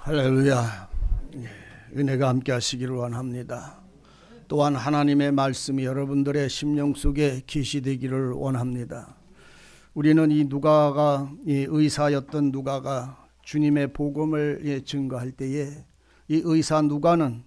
할렐루야. 은혜가 함께 하시기를 원합니다. 또한 하나님의 말씀이 여러분들의 심령 속에 계시되기를 원합니다. 우리는 이 누가가, 이 의사였던 누가가 주님의 복음을 증거할 때에 이 의사 누가는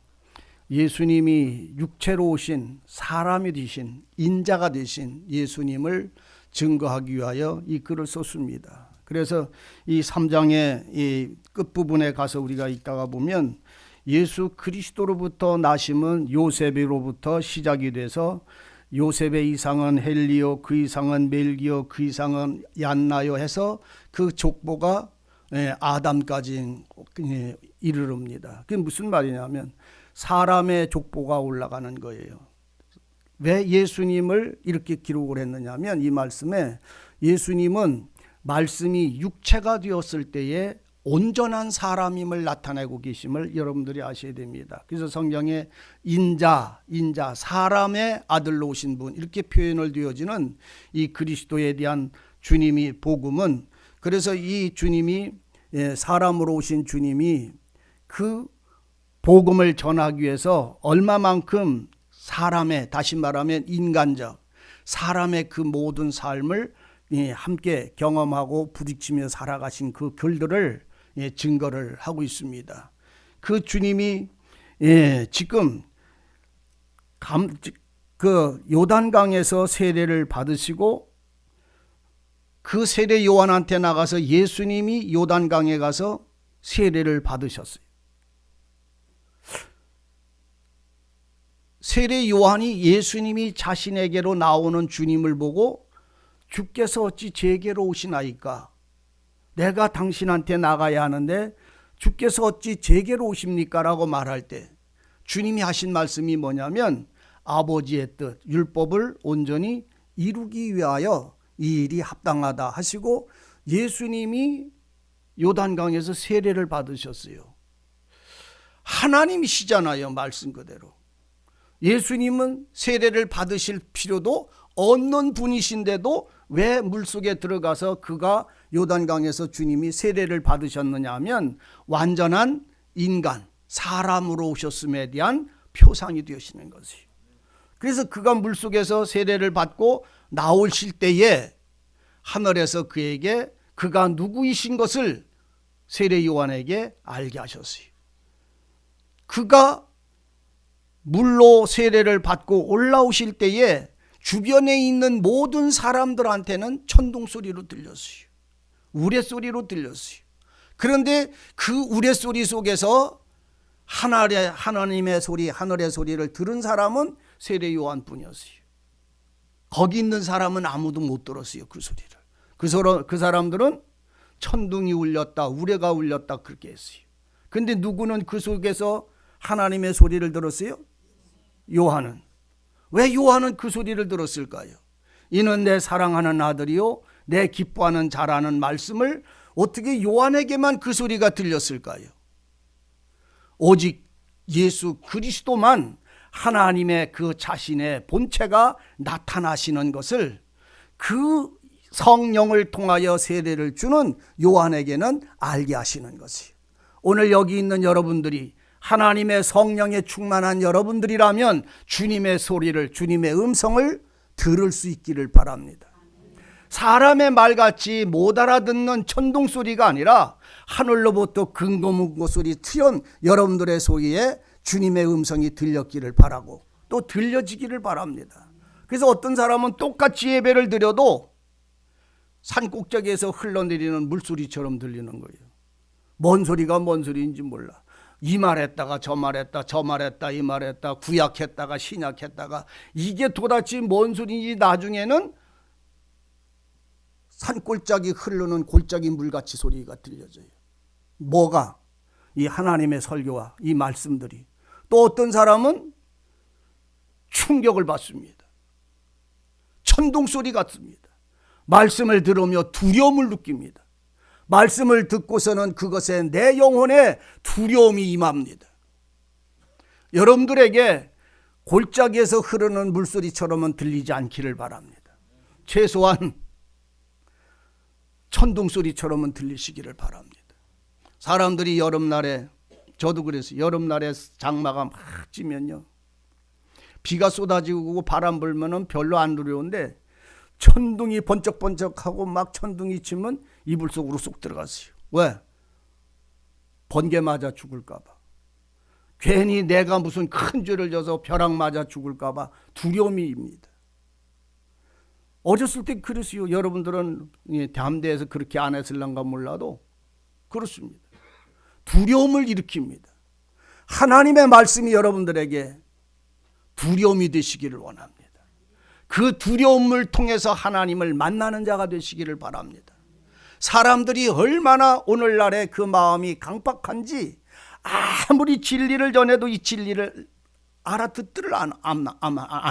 예수님이 육체로 오신 사람이 되신 인자가 되신 예수님을 증거하기 위하여 이 글을 썼습니다. 그래서 이 3장의 이 끝부분에 가서 우리가 읽다가 보면 예수 그리스도로부터 나심은 요셉으로부터 시작이 돼서 요셉의 이상은 헬리오, 그 이상은 멜기오, 그 이상은 얀나요 해서 그 족보가 아담까지 이르릅니다. 그게 무슨 말이냐면 사람의 족보가 올라가는 거예요. 왜 예수님을 이렇게 기록을 했느냐면 이 말씀에 예수님은 말씀이 육체가 되었을 때에 온전한 사람임을 나타내고 계심을 여러분들이 아셔야 됩니다. 그래서 성경에 인자, 사람의 아들로 오신 분 이렇게 표현을 되어지는 이 그리스도에 대한 주님이 복음은, 그래서 이 주님이 사람으로 오신 주님이 그 복음을 전하기 위해서 얼마만큼 사람의, 다시 말하면 인간적 사람의 그 모든 삶을 함께 경험하고 부딪히며 살아가신 그 글들을 증거를 하고 있습니다. 그 주님이 지금 그 요단강에서 세례를 받으시고 그 세례 요한한테 나가서 예수님이 요단강에 가서 세례를 받으셨어요. 세례 요한이 예수님이 자신에게로 나오는 주님을 보고 주께서 어찌 제게로 오시나이까? 내가 당신한테 나가야 하는데 주께서 어찌 제게로 오십니까? 라고 말할 때 주님이 하신 말씀이 뭐냐면 아버지의 뜻, 율법을 온전히 이루기 위하여 이 일이 합당하다 하시고 예수님이 요단강에서 세례를 받으셨어요. 하나님이시잖아요, 말씀 그대로. 예수님은 세례를 받으실 필요도 없는 분이신데도 왜 물속에 들어가서 그가 요단강에서 주님이 세례를 받으셨느냐 하면 완전한 인간, 사람으로 오셨음에 대한 표상이 되시는 것이에요. 그래서 그가 물속에서 세례를 받고 나오실 때에 하늘에서 그에게 그가 누구이신 것을 세례 요한에게 알게 하셨어요. 그가 물로 세례를 받고 올라오실 때에 주변에 있는 모든 사람들한테는 천둥소리로 들렸어요. 우레소리로 들렸어요. 그런데 그 우레소리 속에서 하나님의 소리, 하늘의 소리를 들은 사람은 세례 요한뿐이었어요. 거기 있는 사람은 아무도 못 들었어요, 그 소리를. 그 사람들은 천둥이 울렸다, 우레가 울렸다 그렇게 했어요. 그런데 누구는 그 속에서 하나님의 소리를 들었어요? 요한은. 왜 요한은 그 소리를 들었을까요? 이는 내 사랑하는 아들이요 내 기뻐하는 자라는 말씀을 어떻게 요한에게만 그 소리가 들렸을까요? 오직 예수 그리스도만 하나님의 그 자신의 본체가 나타나시는 것을 그 성령을 통하여 세례를 주는 요한에게는 알게 하시는 것이에요. 오늘 여기 있는 여러분들이 하나님의 성령에 충만한 여러분들이라면 주님의 소리를, 주님의 음성을 들을 수 있기를 바랍니다. 사람의 말같이 못 알아듣는 천둥소리가 아니라 하늘로부터 근거문고 소리 튀어온 여러분들의 소리에 주님의 음성이 들렸기를 바라고 또 들려지기를 바랍니다. 그래서 어떤 사람은 똑같이 예배를 드려도 산꼭대기에서 흘러내리는 물소리처럼 들리는 거예요. 뭔 소리가 뭔 소리인지 몰라. 이 말했다가 저 말했다, 저 말했다, 이 말했다, 구약했다가 신약했다가 이게 도대체 뭔 소리인지 나중에는 산골짜기 흐르는 골짜기 물같이 소리가 들려져요. 뭐가? 이 하나님의 설교와 이 말씀들이. 또 어떤 사람은 충격을 받습니다. 천둥소리 같습니다. 말씀을 들으며 두려움을 느낍니다. 말씀을 듣고서는 그것에 내 영혼에 두려움이 임합니다. 여러분들에게 골짜기에서 흐르는 물소리처럼은 들리지 않기를 바랍니다. 최소한 천둥소리처럼은 들리시기를 바랍니다. 사람들이 여름날에, 저도 그랬어요. 여름날에 장마가 막 찌면요, 비가 쏟아지고 바람 불면은 별로 안 두려운데 천둥이 번쩍번쩍하고 막 천둥이 치면 이불 속으로 쏙 들어갔어요. 왜? 번개 맞아 죽을까 봐. 괜히 내가 무슨 큰 죄를 져서 벼락 맞아 죽을까 봐 두려움입니다. 어렸을 때 그랬어요. 여러분들은 담대해서 그렇게 안 했을런가 몰라도 그렇습니다. 두려움을 일으킵니다. 하나님의 말씀이 여러분들에게 두려움이 되시기를 원합니다. 그 두려움을 통해서 하나님을 만나는 자가 되시기를 바랍니다. 사람들이 얼마나 오늘날의 그 마음이 강박한지 아무리 진리를 전해도 이 진리를 알아듣지를 안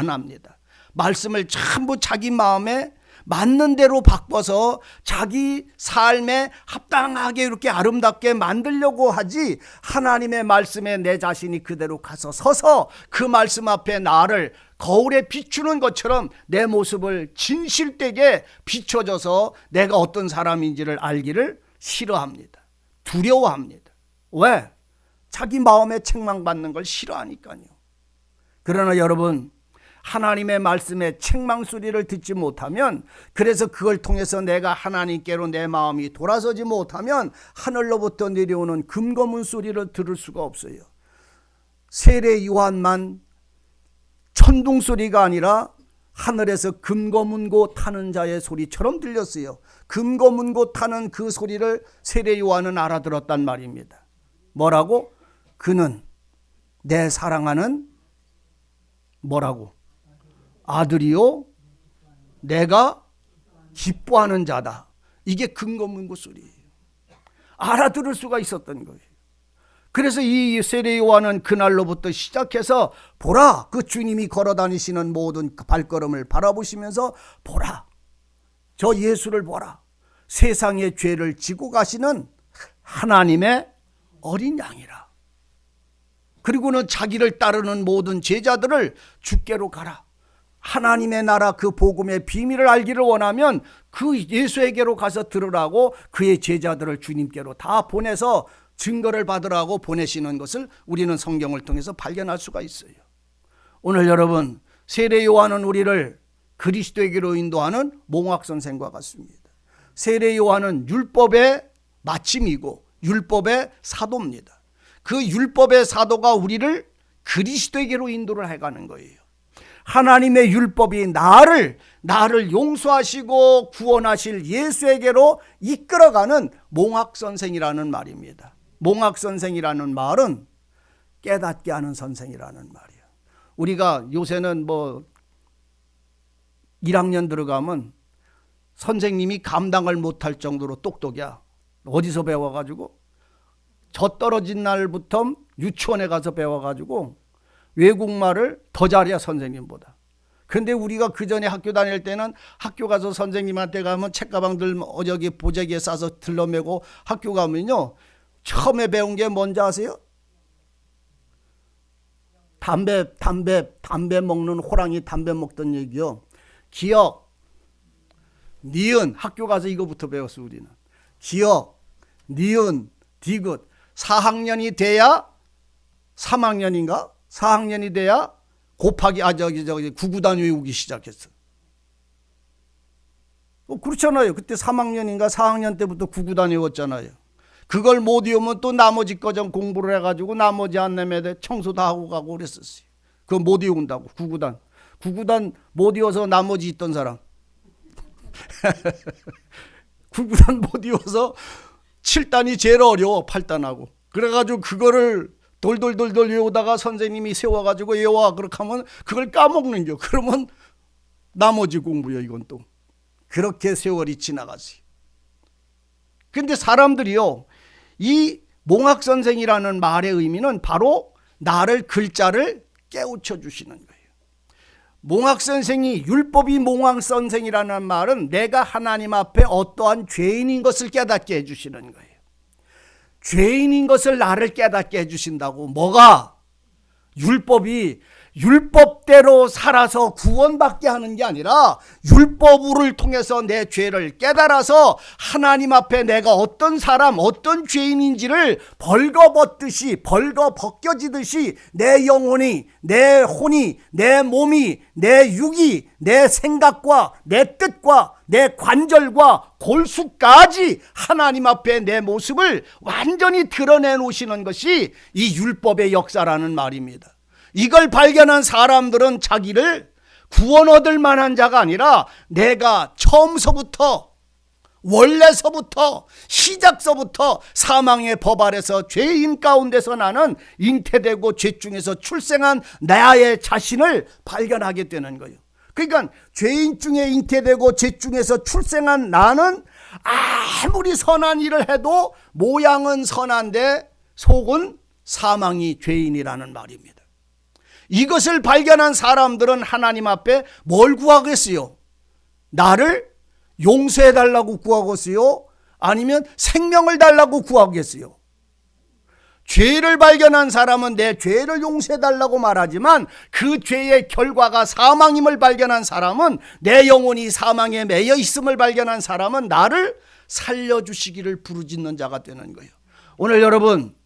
합니다. 말씀을 전부 자기 마음에 맞는 대로 바꿔서 자기 삶에 합당하게 이렇게 아름답게 만들려고 하지, 하나님의 말씀에 내 자신이 그대로 가서 서서 그 말씀 앞에 나를 거울에 비추는 것처럼 내 모습을 진실되게 비춰줘서 내가 어떤 사람인지를 알기를 싫어합니다. 두려워합니다. 왜? 자기 마음에 책망받는 걸 싫어하니까요. 그러나 여러분, 하나님의 말씀에 책망 소리를 듣지 못하면, 그래서 그걸 통해서 내가 하나님께로 내 마음이 돌아서지 못하면 하늘로부터 내려오는 금고문 소리를 들을 수가 없어요. 세례 요한만 천둥 소리가 아니라 하늘에서 금고문고 타는 자의 소리처럼 들렸어요. 금고문고 타는 그 소리를 세례 요한은 알아들었단 말입니다. 뭐라고? 그는 내 사랑하는 뭐라고? 아들이요 내가 기뻐하는 자다. 이게 금고문고 소리예요. 알아들을 수가 있었던 거예요. 그래서 이 세례 요한은 그날로부터 시작해서 보라, 그 주님이 걸어다니시는 모든 발걸음을 바라보시면서 보라, 저 예수를 보라, 세상의 죄를 지고 가시는 하나님의 어린 양이라. 그리고는 자기를 따르는 모든 제자들을 주께로 가라. 하나님의 나라 그 복음의 비밀을 알기를 원하면 그 예수에게로 가서 들으라고 그의 제자들을 주님께로 다 보내서 증거를 받으라고 보내시는 것을 우리는 성경을 통해서 발견할 수가 있어요. 오늘 여러분, 세례 요한은 우리를 그리스도에게로 인도하는 몽학 선생과 같습니다. 세례 요한은 율법의 마침이고 율법의 사도입니다. 그 율법의 사도가 우리를 그리스도에게로 인도를 해가는 거예요. 하나님의 율법이 나를 용서하시고 구원하실 예수에게로 이끌어가는 몽학선생이라는 말입니다. 몽학선생이라는 말은 깨닫게 하는 선생이라는 말이에요. 우리가 요새는 1학년 들어가면 선생님이 감당을 못할 정도로 똑똑이야. 어디서 배워가지고? 저 떨어진 날부터 유치원에 가서 배워가지고 외국말을 더 잘해야 선생님보다. 근데 우리가 그 전에 학교 다닐 때는 학교 가서 선생님한테 가면 책가방들 저기 보자기에 싸서 들러매고 학교 가면요, 처음에 배운 게 뭔지 아세요? 담배 먹는 호랑이 담배 먹던 얘기요. 기억, 니은, 학교 가서 이거부터 배웠어 우리는. 기억, 니은, 디귿. 4학년이 돼야 3학년인가? 4학년이 돼야 곱하기 구구단 외우기 시작했어. 그렇잖아요. 그때 3학년인가 4학년 때부터 구구단 외웠잖아요. 그걸 못 외우면 또 나머지 거좀 공부를 해가지고 나머지 안내매대 청소 다 하고 가고 그랬었어요. 그거 못 외운다고. 구구단 못 외워서 나머지 있던 사람. 구구단 못 외워서 7단이 제일 어려워. 8단하고. 그래가지고 그거를 돌돌 외우다가 선생님이 세워가지고 외워 그렇게 하면 그걸 까먹는 겨. 그러면 나머지 공부요. 이건 또 그렇게 세월이 지나가지. 근데 사람들이요, 이 몽학선생이라는 말의 의미는 바로 나를 글자를 깨우쳐 주시는 거예요. 몽학선생이, 율법이 몽학선생이라는 말은 내가 하나님 앞에 어떠한 죄인인 것을 깨닫게 해주시는 거예요. 죄인인 것을 나를 깨닫게 해주신다고. 뭐가? 율법이 율법대로 살아서 구원받게 하는 게 아니라 율법을 통해서 내 죄를 깨달아서 하나님 앞에 내가 어떤 사람, 어떤 죄인인지를 벌거벗듯이, 벌거벗겨지듯이 내 영혼이, 내 혼이, 내 몸이, 내 육이, 내 생각과 내 뜻과 내 관절과 골수까지 하나님 앞에 내 모습을 완전히 드러내 놓으시는 것이 이 율법의 역사라는 말입니다. 이걸 발견한 사람들은 자기를 구원 얻을 만한 자가 아니라 내가 처음서부터, 원래서부터, 시작서부터 사망의 법 아래서 죄인 가운데서 나는 잉태되고 죄 중에서 출생한 나의 자신을 발견하게 되는 거예요. 그러니까 죄인 중에 잉태되고 죄 중에서 출생한 나는 아무리 선한 일을 해도 모양은 선한데 속은 사망이 죄인이라는 말입니다. 이것을 발견한 사람들은 하나님 앞에 뭘 구하겠어요? 나를 용서해 달라고 구하겠어요? 아니면 생명을 달라고 구하겠어요? 죄를 발견한 사람은 내 죄를 용서해 달라고 말하지만 그 죄의 결과가 사망임을 발견한 사람은, 내 영혼이 사망에 매여 있음을 발견한 사람은 나를 살려주시기를 부르짖는 자가 되는 거예요. 오늘 여러분,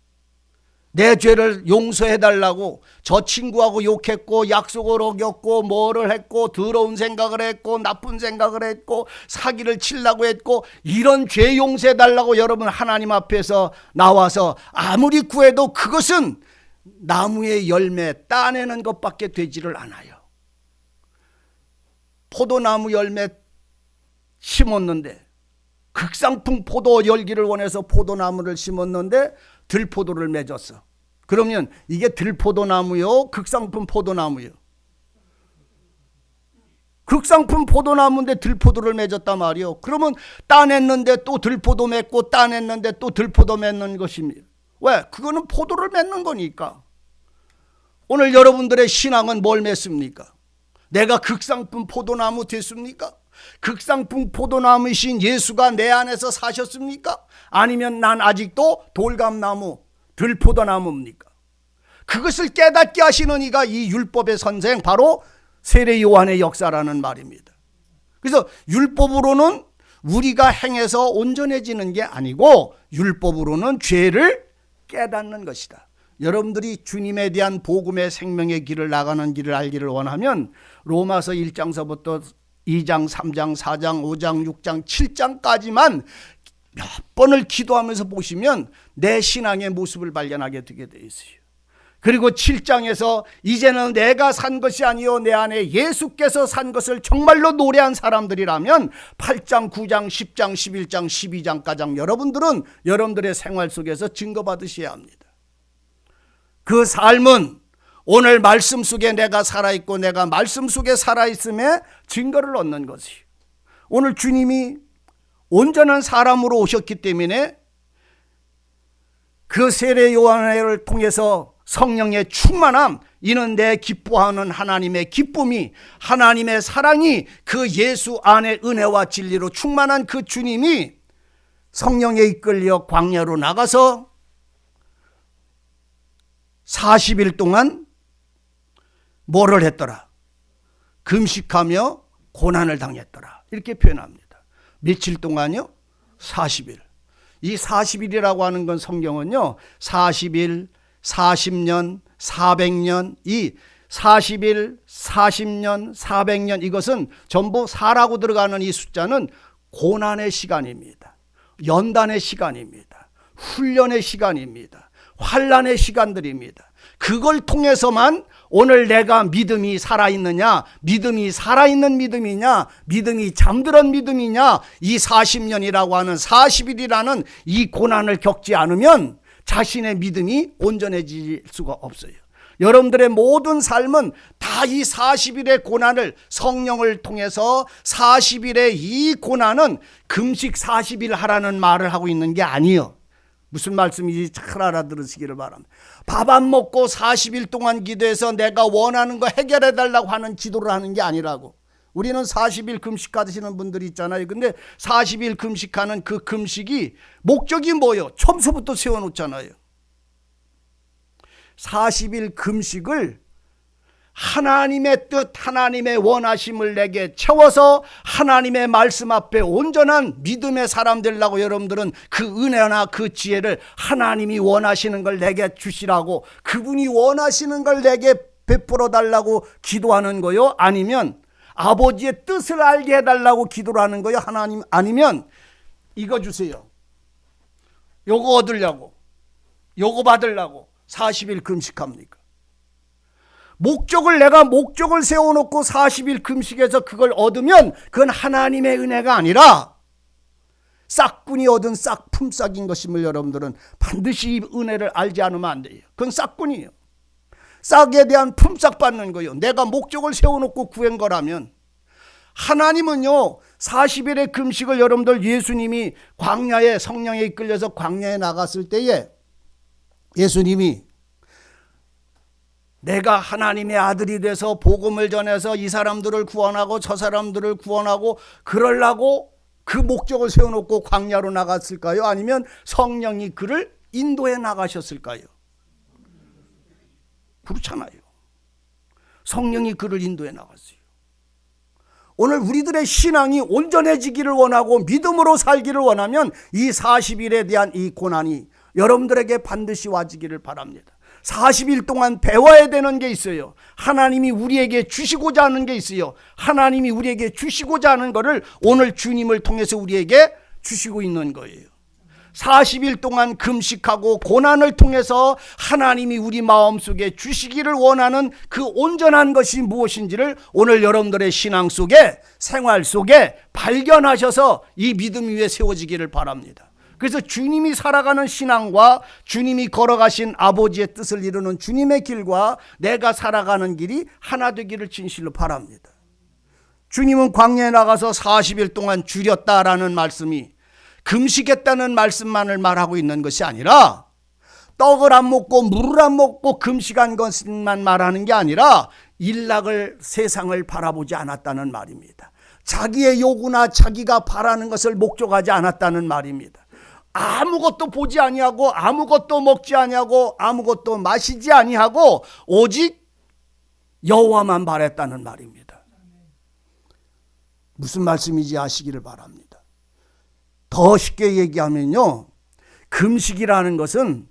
내 죄를 용서해 달라고 저 친구하고 욕했고 약속을 어겼고 뭐를 했고 더러운 생각을 했고 나쁜 생각을 했고 사기를 치려고 했고 이런 죄 용서해 달라고 여러분 하나님 앞에서 나와서 아무리 구해도 그것은 나무의 열매 따내는 것밖에 되지를 않아요. 포도나무 열매 심었는데, 극상품 포도 열기를 원해서 포도나무를 심었는데 들포도를 맺었어. 그러면 이게 들포도나무요? 극상품 포도나무요? 극상품 포도나무인데 들포도를 맺었단 말이요. 그러면 따냈는데 또 들포도 맺고 따냈는데 또 들포도 맺는 것입니다. 왜? 그거는 포도를 맺는 거니까. 오늘 여러분들의 신앙은 뭘 맺습니까? 내가 극상품 포도나무 됐습니까? 극상품 포도나무이신 예수가 내 안에서 사셨습니까? 아니면 난 아직도 돌감나무, 들포도나무입니까? 그것을 깨닫게 하시는 이가 이 율법의 선생, 바로 세례 요한의 역사라는 말입니다. 그래서 율법으로는 우리가 행해서 온전해지는 게 아니고 율법으로는 죄를 깨닫는 것이다. 여러분들이 주님에 대한 복음의 생명의 길을 나가는 길을 알기를 원하면 로마서 1장서부터 2장, 3장, 4장, 5장, 6장, 7장까지만 몇 번을 기도하면서 보시면 내 신앙의 모습을 발견하게 되게 되어 있어요. 그리고 7장에서 이제는 내가 산 것이 아니요 내 안에 예수께서 산 것을 정말로 노래한 사람들이라면 8장, 9장, 10장, 11장, 12장까지 여러분들은 여러분들의 생활 속에서 증거받으셔야 합니다. 그 삶은 오늘 말씀 속에 내가 살아있고 내가 말씀 속에 살아있음에 증거를 얻는 것이에요. 오늘 주님이 온전한 사람으로 오셨기 때문에 그 세례 요한을 통해서 성령의 충만함, 이는 내 기뻐하는 하나님의 기쁨이, 하나님의 사랑이 그 예수 안에 은혜와 진리로 충만한 그 주님이 성령에 이끌려 광야로 나가서 40일 동안 뭐를 했더라? 금식하며 고난을 당했더라. 이렇게 표현합니다. 며칠 동안요? 40일. 이 40일이라고 하는 건 성경은요, 40일, 40년, 400년, 이 40일, 40년, 400년, 이것은 전부 4라고 들어가는 이 숫자는 고난의 시간입니다. 연단의 시간입니다. 훈련의 시간입니다. 환난의 시간들입니다. 그걸 통해서만 오늘 내가 믿음이 살아있느냐, 믿음이 살아있는 믿음이냐, 믿음이 잠들은 믿음이냐, 이 40년이라고 하는 40일이라는 이 고난을 겪지 않으면 자신의 믿음이 온전해질 수가 없어요. 여러분들의 모든 삶은 다 이 40일의 고난을, 성령을 통해서 40일의 이 고난은 금식 40일 하라는 말을 하고 있는 게 아니에요. 무슨 말씀인지 잘 알아들으시기를 바랍니다. 밥 안 먹고 40일 동안 기도해서 내가 원하는 거 해결해 달라고 하는 기도를 하는 게 아니라고. 우리는 40일 금식 하시는 분들이 있잖아요. 근데 40일 금식하는 그 금식이 목적이 뭐예요? 처음부터 세워놓잖아요. 40일 금식을 하나님의 뜻, 하나님의 원하심을 내게 채워서 하나님의 말씀 앞에 온전한 믿음의 사람 되려고 여러분들은 그 은혜나 그 지혜를 하나님이 원하시는 걸 내게 주시라고, 그분이 원하시는 걸 내게 베풀어 달라고 기도하는 거요? 아니면 아버지의 뜻을 알게 해달라고 기도를 하는 거요? 하나님, 아니면 이거 주세요, 요거 얻으려고, 요거 받으려고 40일 금식합니까? 내가 목적을 세워놓고 40일 금식해서 그걸 얻으면 그건 하나님의 은혜가 아니라 싹군이 얻은 품삯인 것임을 여러분들은 반드시 이 은혜를 알지 않으면 안 돼요. 그건 싹군이에요. 싹에 대한 품삯 받는 거예요. 내가 목적을 세워놓고 구한 거라면. 하나님은요, 40일의 금식을 여러분들, 예수님이 광야에 성령에 이끌려서 광야에 나갔을 때에 예수님이 내가 하나님의 아들이 돼서 복음을 전해서 이 사람들을 구원하고 저 사람들을 구원하고 그러려고 그 목적을 세워놓고 광야로 나갔을까요? 아니면 성령이 그를 인도해 나가셨을까요? 그렇잖아요. 성령이 그를 인도해 나갔어요. 오늘 우리들의 신앙이 온전해지기를 원하고 믿음으로 살기를 원하면 이 40일에 대한 이 고난이 여러분들에게 반드시 와지기를 바랍니다. 40일 동안 배워야 되는 게 있어요. 하나님이 우리에게 주시고자 하는 게 있어요. 하나님이 우리에게 주시고자 하는 거를 오늘 주님을 통해서 우리에게 주시고 있는 거예요. 40일 동안 금식하고 고난을 통해서 하나님이 우리 마음속에 주시기를 원하는 그 온전한 것이 무엇인지를 오늘 여러분들의 신앙 속에, 생활 속에 발견하셔서 이 믿음 위에 세워지기를 바랍니다. 그래서 주님이 살아가는 신앙과 주님이 걸어가신 아버지의 뜻을 이루는 주님의 길과 내가 살아가는 길이 하나 되기를 진실로 바랍니다. 주님은 광야에 나가서 40일 동안 줄였다라는 말씀이 금식했다는 말씀만을 말하고 있는 것이 아니라, 떡을 안 먹고 물을 안 먹고 금식한 것만 말하는 게 아니라 일락을, 세상을 바라보지 않았다는 말입니다. 자기의 요구나 자기가 바라는 것을 목적하지 않았다는 말입니다. 아무것도 보지 아니하고 아무것도 먹지 아니하고 아무것도 마시지 아니하고 오직 여호와만 바랬다는 말입니다. 무슨 말씀인지 아시기를 바랍니다. 더 쉽게 얘기하면요, 금식이라는 것은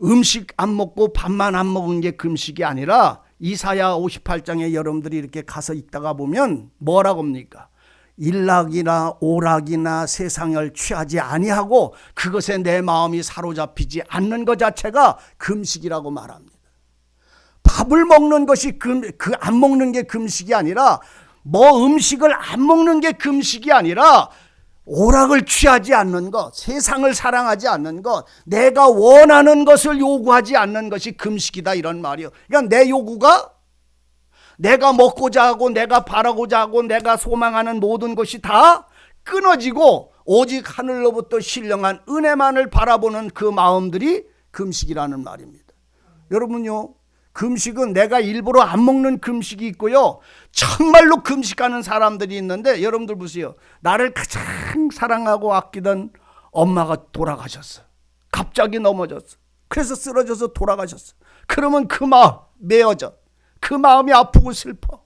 음식 안 먹고 밥만 안 먹은 게 금식이 아니라 이사야 58장에 여러분들이 이렇게 가서 읽다가 보면 뭐라고 합니까? 일락이나 오락이나 세상을 취하지 아니하고 그것에 내 마음이 사로잡히지 않는 것 자체가 금식이라고 말합니다. 밥을 먹는 것이 안 먹는 게 금식이 아니라, 음식을 안 먹는 게 금식이 아니라 오락을 취하지 않는 것, 세상을 사랑하지 않는 것, 내가 원하는 것을 요구하지 않는 것이 금식이다, 이런 말이에요. 그러니까 내 요구가, 내가 먹고자 하고 내가 바라고자 하고 내가 소망하는 모든 것이 다 끊어지고 오직 하늘로부터 신령한 은혜만을 바라보는 그 마음들이 금식이라는 말입니다. 여러분요, 금식은 내가 일부러 안 먹는 금식이 있고요, 정말로 금식하는 사람들이 있는데, 여러분들 보세요. 나를 가장 사랑하고 아끼던 엄마가 돌아가셨어. 갑자기 넘어졌어. 그래서 쓰러져서 돌아가셨어. 그러면 그 마음 메어져. 그 마음이 아프고 슬퍼.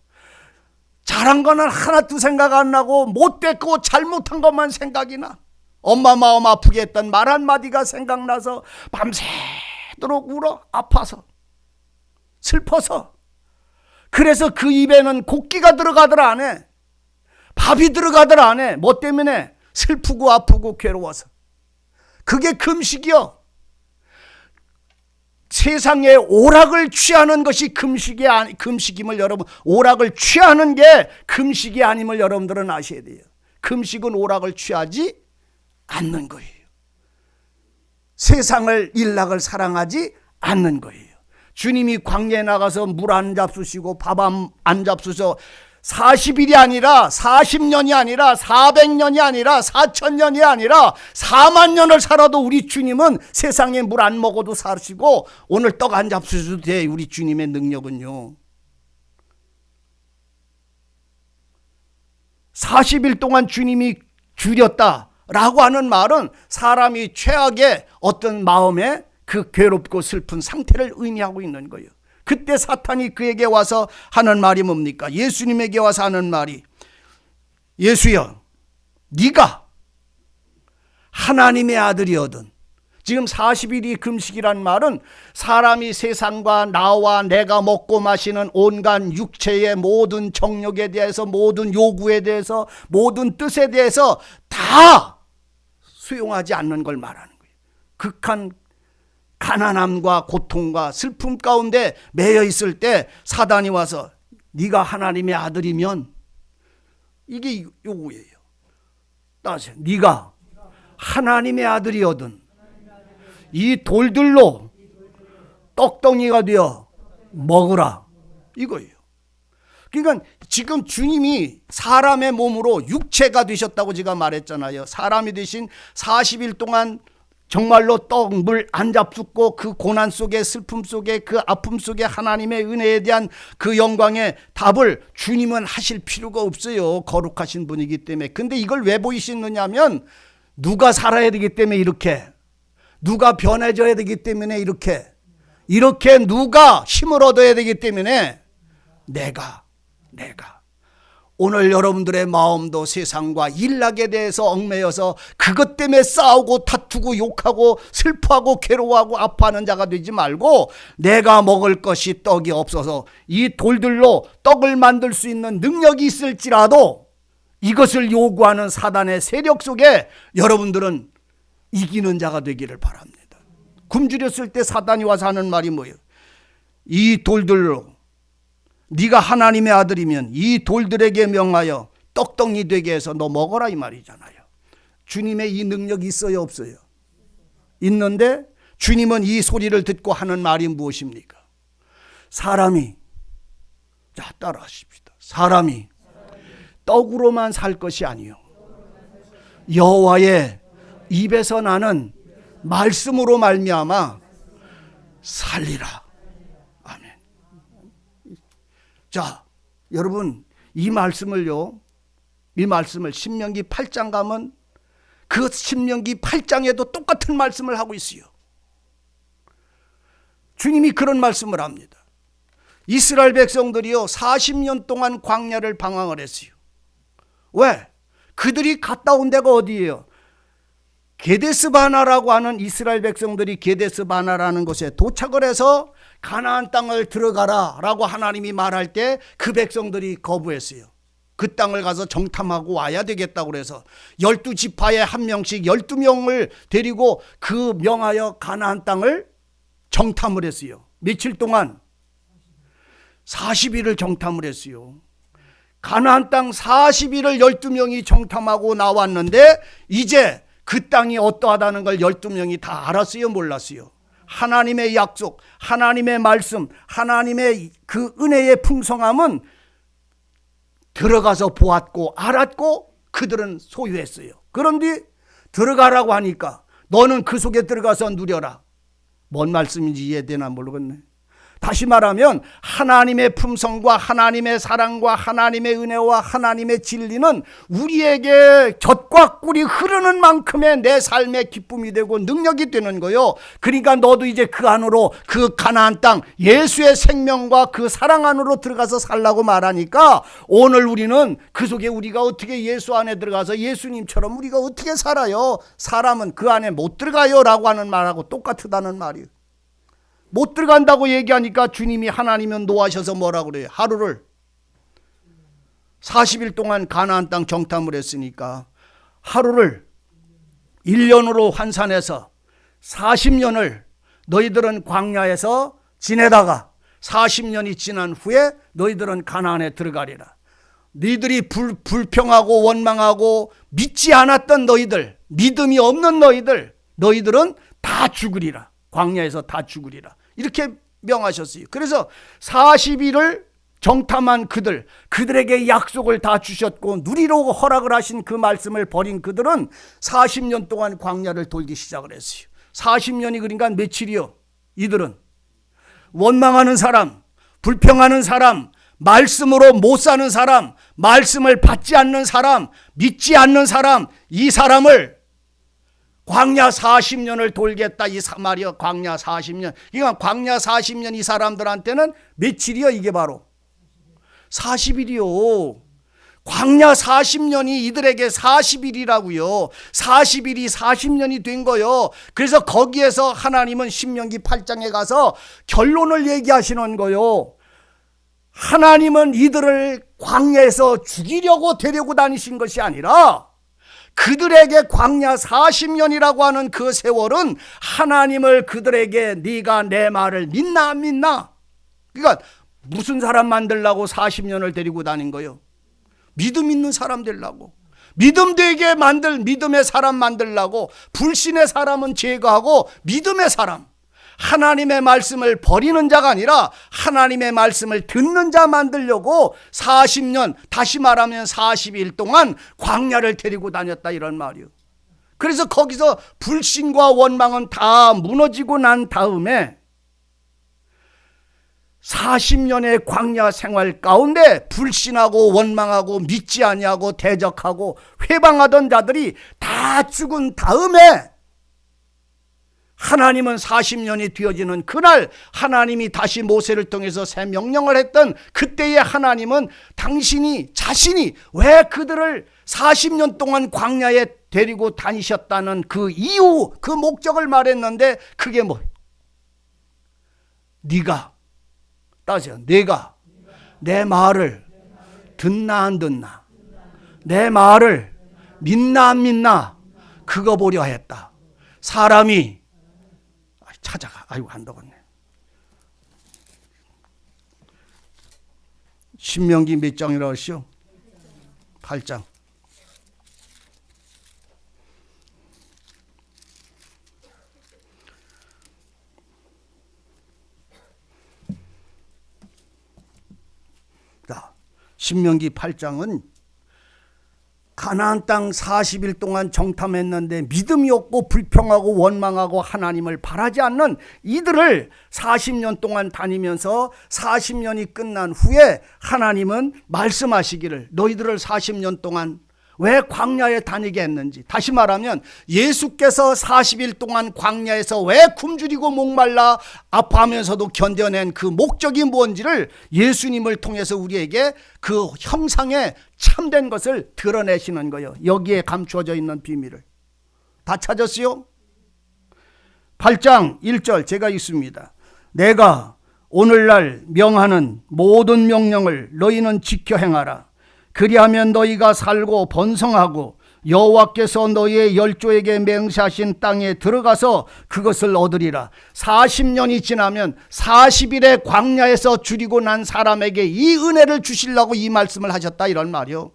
잘한 거는 하나도 생각 안 나고 못됐고 잘못한 것만 생각이 나. 엄마 마음 아프게 했던 말 한마디가 생각나서 밤새도록 울어. 아파서, 슬퍼서. 그래서 그 입에는 곡기가 들어가더라 안 해. 밥이 들어가더라 안 해. 뭐 때문에? 슬프고 아프고 괴로워서. 그게 금식이요. 세상에 오락을 취하는 것이 금식임을 여러분, 오락을 취하는 게 금식이 아님을 여러분들은 아셔야 돼요. 금식은 오락을 취하지 않는 거예요. 세상을, 일락을 사랑하지 않는 거예요. 주님이 광야에 나가서 물 안 잡수시고 밥 안 잡수셔 40일이 아니라 40년이 아니라 400년이 아니라 4000년이 아니라 4만 년을 살아도 우리 주님은 세상에 물 안 먹어도 사시고 오늘 떡 안 잡수셔도 돼. 우리 주님의 능력은요. 40일 동안 주님이 줄였다라고 하는 말은 사람이 최악의 어떤 마음에 그 괴롭고 슬픈 상태를 의미하고 있는 거예요. 그때 사탄이 그에게 와서 하는 말이 뭡니까? 예수님에게 와서 하는 말이, 예수여, 네가 하나님의 아들이거든. 지금 40일이 금식이란 말은 사람이 세상과 나와 내가 먹고 마시는 온갖 육체의 모든 정욕에 대해서, 모든 요구에 대해서, 모든 뜻에 대해서 다 수용하지 않는 걸 말하는 거예요. 극한 가난함과 고통과 슬픔 가운데 매여 있을 때 사단이 와서 네가 하나님의 아들이면, 이게 요구예요. 따라서 네가 하나님의 아들이거든 이 돌들로 떡덩이가 되어 먹으라, 이거예요. 그러니까 지금 주님이 사람의 몸으로 육체가 되셨다고 제가 말했잖아요. 사람이 되신 40일 동안 정말로 떡, 물 안 잡숫고 그 고난 속에, 슬픔 속에, 그 아픔 속에 하나님의 은혜에 대한 그 영광의 답을 주님은 하실 필요가 없어요. 거룩하신 분이기 때문에. 근데 이걸 왜 보이시느냐 하면, 누가 살아야 되기 때문에 이렇게, 누가 변해져야 되기 때문에 이렇게 누가 힘을 얻어야 되기 때문에 내가 오늘 여러분들의 마음도 세상과 일락에 대해서 얽매여서 그것 때문에 싸우고 다투고 욕하고 슬퍼하고 괴로워하고 아파하는 자가 되지 말고, 내가 먹을 것이 떡이 없어서 이 돌들로 떡을 만들 수 있는 능력이 있을지라도 이것을 요구하는 사단의 세력 속에 여러분들은 이기는 자가 되기를 바랍니다. 굶주렸을 때 사단이 와서 하는 말이 뭐예요? 이 돌들로, 네가 하나님의 아들이면 이 돌들에게 명하여 떡덩이 되게 해서 너 먹어라, 이 말이잖아요. 주님의 이 능력이 있어요, 없어요? 있는데 주님은 이 소리를 듣고 하는 말이 무엇입니까? 사람이, 자 따라하십시다. 사람이 떡으로만 살 것이 아니요 여호와의 입에서 나는 말씀으로 말미암아 살리라. 아멘. 자, 여러분, 이 말씀을 신명기 8장 가면 그 신명기 8장에도 똑같은 말씀을 하고 있어요. 주님이 그런 말씀을 합니다. 이스라엘 백성들이요 40년 동안 광야를 방황을 했어요. 왜? 그들이 갔다 온 데가 어디예요? 게데스 바나라고 하는, 이스라엘 백성들이 게데스 바나라는 곳에 도착을 해서 가나안 땅을 들어가라 라고 하나님이 말할 때 그 백성들이 거부했어요. 그 땅을 가서 정탐하고 와야 되겠다고 그래서 12지파에 한 명씩 12명을 데리고 그 명하여 가나안 땅을 정탐을 했어요. 며칠 동안? 40일을 정탐을 했어요. 가나안 땅 40일을 12명이 정탐하고 나왔는데 이제 그 땅이 어떠하다는 걸 12명이 다 알았어요, 몰랐어요? 하나님의 약속, 하나님의 말씀, 하나님의 그 은혜의 풍성함은 들어가서 보았고 알았고 그들은 소유했어요. 그런데 들어가라고 하니까 너는 그 속에 들어가서 누려라. 뭔 말씀인지 이해되나 모르겠네. 다시 말하면 하나님의 품성과 하나님의 사랑과 하나님의 은혜와 하나님의 진리는 우리에게 젖과 꿀이 흐르는 만큼의 내 삶의 기쁨이 되고 능력이 되는 거요. 그러니까 너도 이제 그 안으로, 그 가나안 땅 예수의 생명과 그 사랑 안으로 들어가서 살라고 말하니까 오늘 우리는 그 속에 우리가 어떻게 예수 안에 들어가서 예수님처럼 우리가 어떻게 살아요? 사람은 그 안에 못 들어가요 라고 하는 말하고 똑같다는 말이에요. 못 들어간다고 얘기하니까 주님이 하나님은 노하셔서 뭐라고 그래요? 하루를 40일 동안 가나안 땅 정탐을 했으니까 하루를 1년으로 환산해서 40년을 너희들은 광야에서 지내다가 40년이 지난 후에 너희들은 가나안에 들어가리라. 너희들이 불평하고 원망하고 믿지 않았던 너희들, 믿음이 없는 너희들은 다 죽으리라. 광야에서 다 죽으리라. 이렇게 명하셨어요. 그래서 40일을 정탐한 그들에게 약속을 다 주셨고 누리로 허락을 하신 그 말씀을 버린 그들은 40년 동안 광야를 돌기 시작을 했어요. 40년이 그러니까 며칠이요? 이들은 원망하는 사람, 불평하는 사람, 말씀으로 못 사는 사람, 말씀을 받지 않는 사람, 믿지 않는 사람, 이 사람을 광야 40년을 돌겠다. 이 사마리아 광야 40년. 그러니까 광야 40년 이 사람들한테는 며칠이요? 이게 바로 40일이요. 광야 40년이 이들에게 40일이라고요. 40일이 40년이 된 거요. 그래서 거기에서 하나님은 신명기 8장에 가서 결론을 얘기하시는 거요. 하나님은 이들을 광야에서 죽이려고 데리고 다니신 것이 아니라 그들에게 광야 40년이라고 하는 그 세월은 하나님을 그들에게 네가 내 말을 믿나 안 믿나? 그러니까 무슨 사람 만들려고 40년을 데리고 다닌 거요? 믿음 있는 사람 되려고, 믿음 되게 만들 믿음의 사람 만들려고. 불신의 사람은 제거하고 믿음의 사람, 하나님의 말씀을 버리는 자가 아니라 하나님의 말씀을 듣는 자 만들려고 40년, 다시 말하면 40일 동안 광야를 데리고 다녔다 이런 말이요. 그래서 거기서 불신과 원망은 다 무너지고 난 다음에 40년의 광야 생활 가운데 불신하고 원망하고 믿지 아니하고 대적하고 회방하던 자들이 다 죽은 다음에 하나님은 40년이 되어지는 그날 하나님이 다시 모세를 통해서 새 명령을 했던 그때의 하나님은 당신이 자신이 왜 그들을 40년 동안 광야에 데리고 다니셨다는 그 이유, 그 목적을 말했는데 그게 뭐? 네가 따져, 내가 내 말을 듣나 안 듣나, 내 말을 믿나 안 믿나, 그거 보려 했다. 사람이 찾아가. 아이고 안 되겠네. 신명기 몇 장이라고 하시오? 8장. 자, 신명기 8장은 가나안 땅 40일 동안 정탐했는데 믿음이 없고 불평하고 원망하고 하나님을 바라지 않는 이들을 40년 동안 다니면서 40년이 끝난 후에 하나님은 말씀하시기를 너희들을 40년 동안 왜 광야에 다니게 했는지, 다시 말하면 예수께서 40일 동안 광야에서 왜 굶주리고 목말라 아파하면서도 견뎌낸 그 목적이 뭔지를 예수님을 통해서 우리에게 그 형상에 참된 것을 드러내시는 거예요. 여기에 감추어져 있는 비밀을 다 찾았어요? 8장 1절 제가 읽습니다. 내가 오늘날 명하는 모든 명령을 너희는 지켜 행하라. 그리하면 너희가 살고 번성하고 여호와께서 너희의 열조에게 맹세하신 땅에 들어가서 그것을 얻으리라. 40년이 지나면 40일의 광야에서 줄이고 난 사람에게 이 은혜를 주시려고 이 말씀을 하셨다 이런 말이요.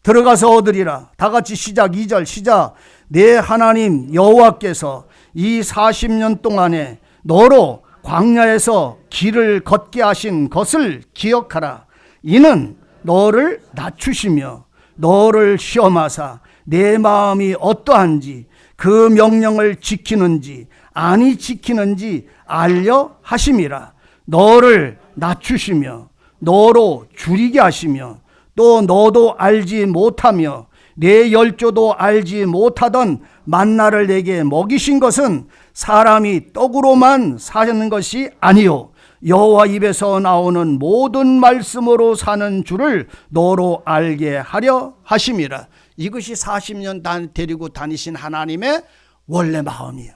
들어가서 얻으리라. 다 같이 시작. 2절 시작. 내 하나님 여호와께서 이 40년 동안에 너로 광야에서 길을 걷게 하신 것을 기억하라. 이는 너를 낮추시며 너를 시험하사 내 마음이 어떠한지 그 명령을 지키는지 아니 지키는지 알려 하심이라. 너를 낮추시며 너로 줄이게 하시며 또 너도 알지 못하며 내 열조도 알지 못하던 만나를 내게 먹이신 것은 사람이 떡으로만 사는 것이 아니요 여호와 입에서 나오는 모든 말씀으로 사는 줄을 너로 알게 하려 하심이라. 이것이 40년 데리고 다니신 하나님의 원래 마음이에요.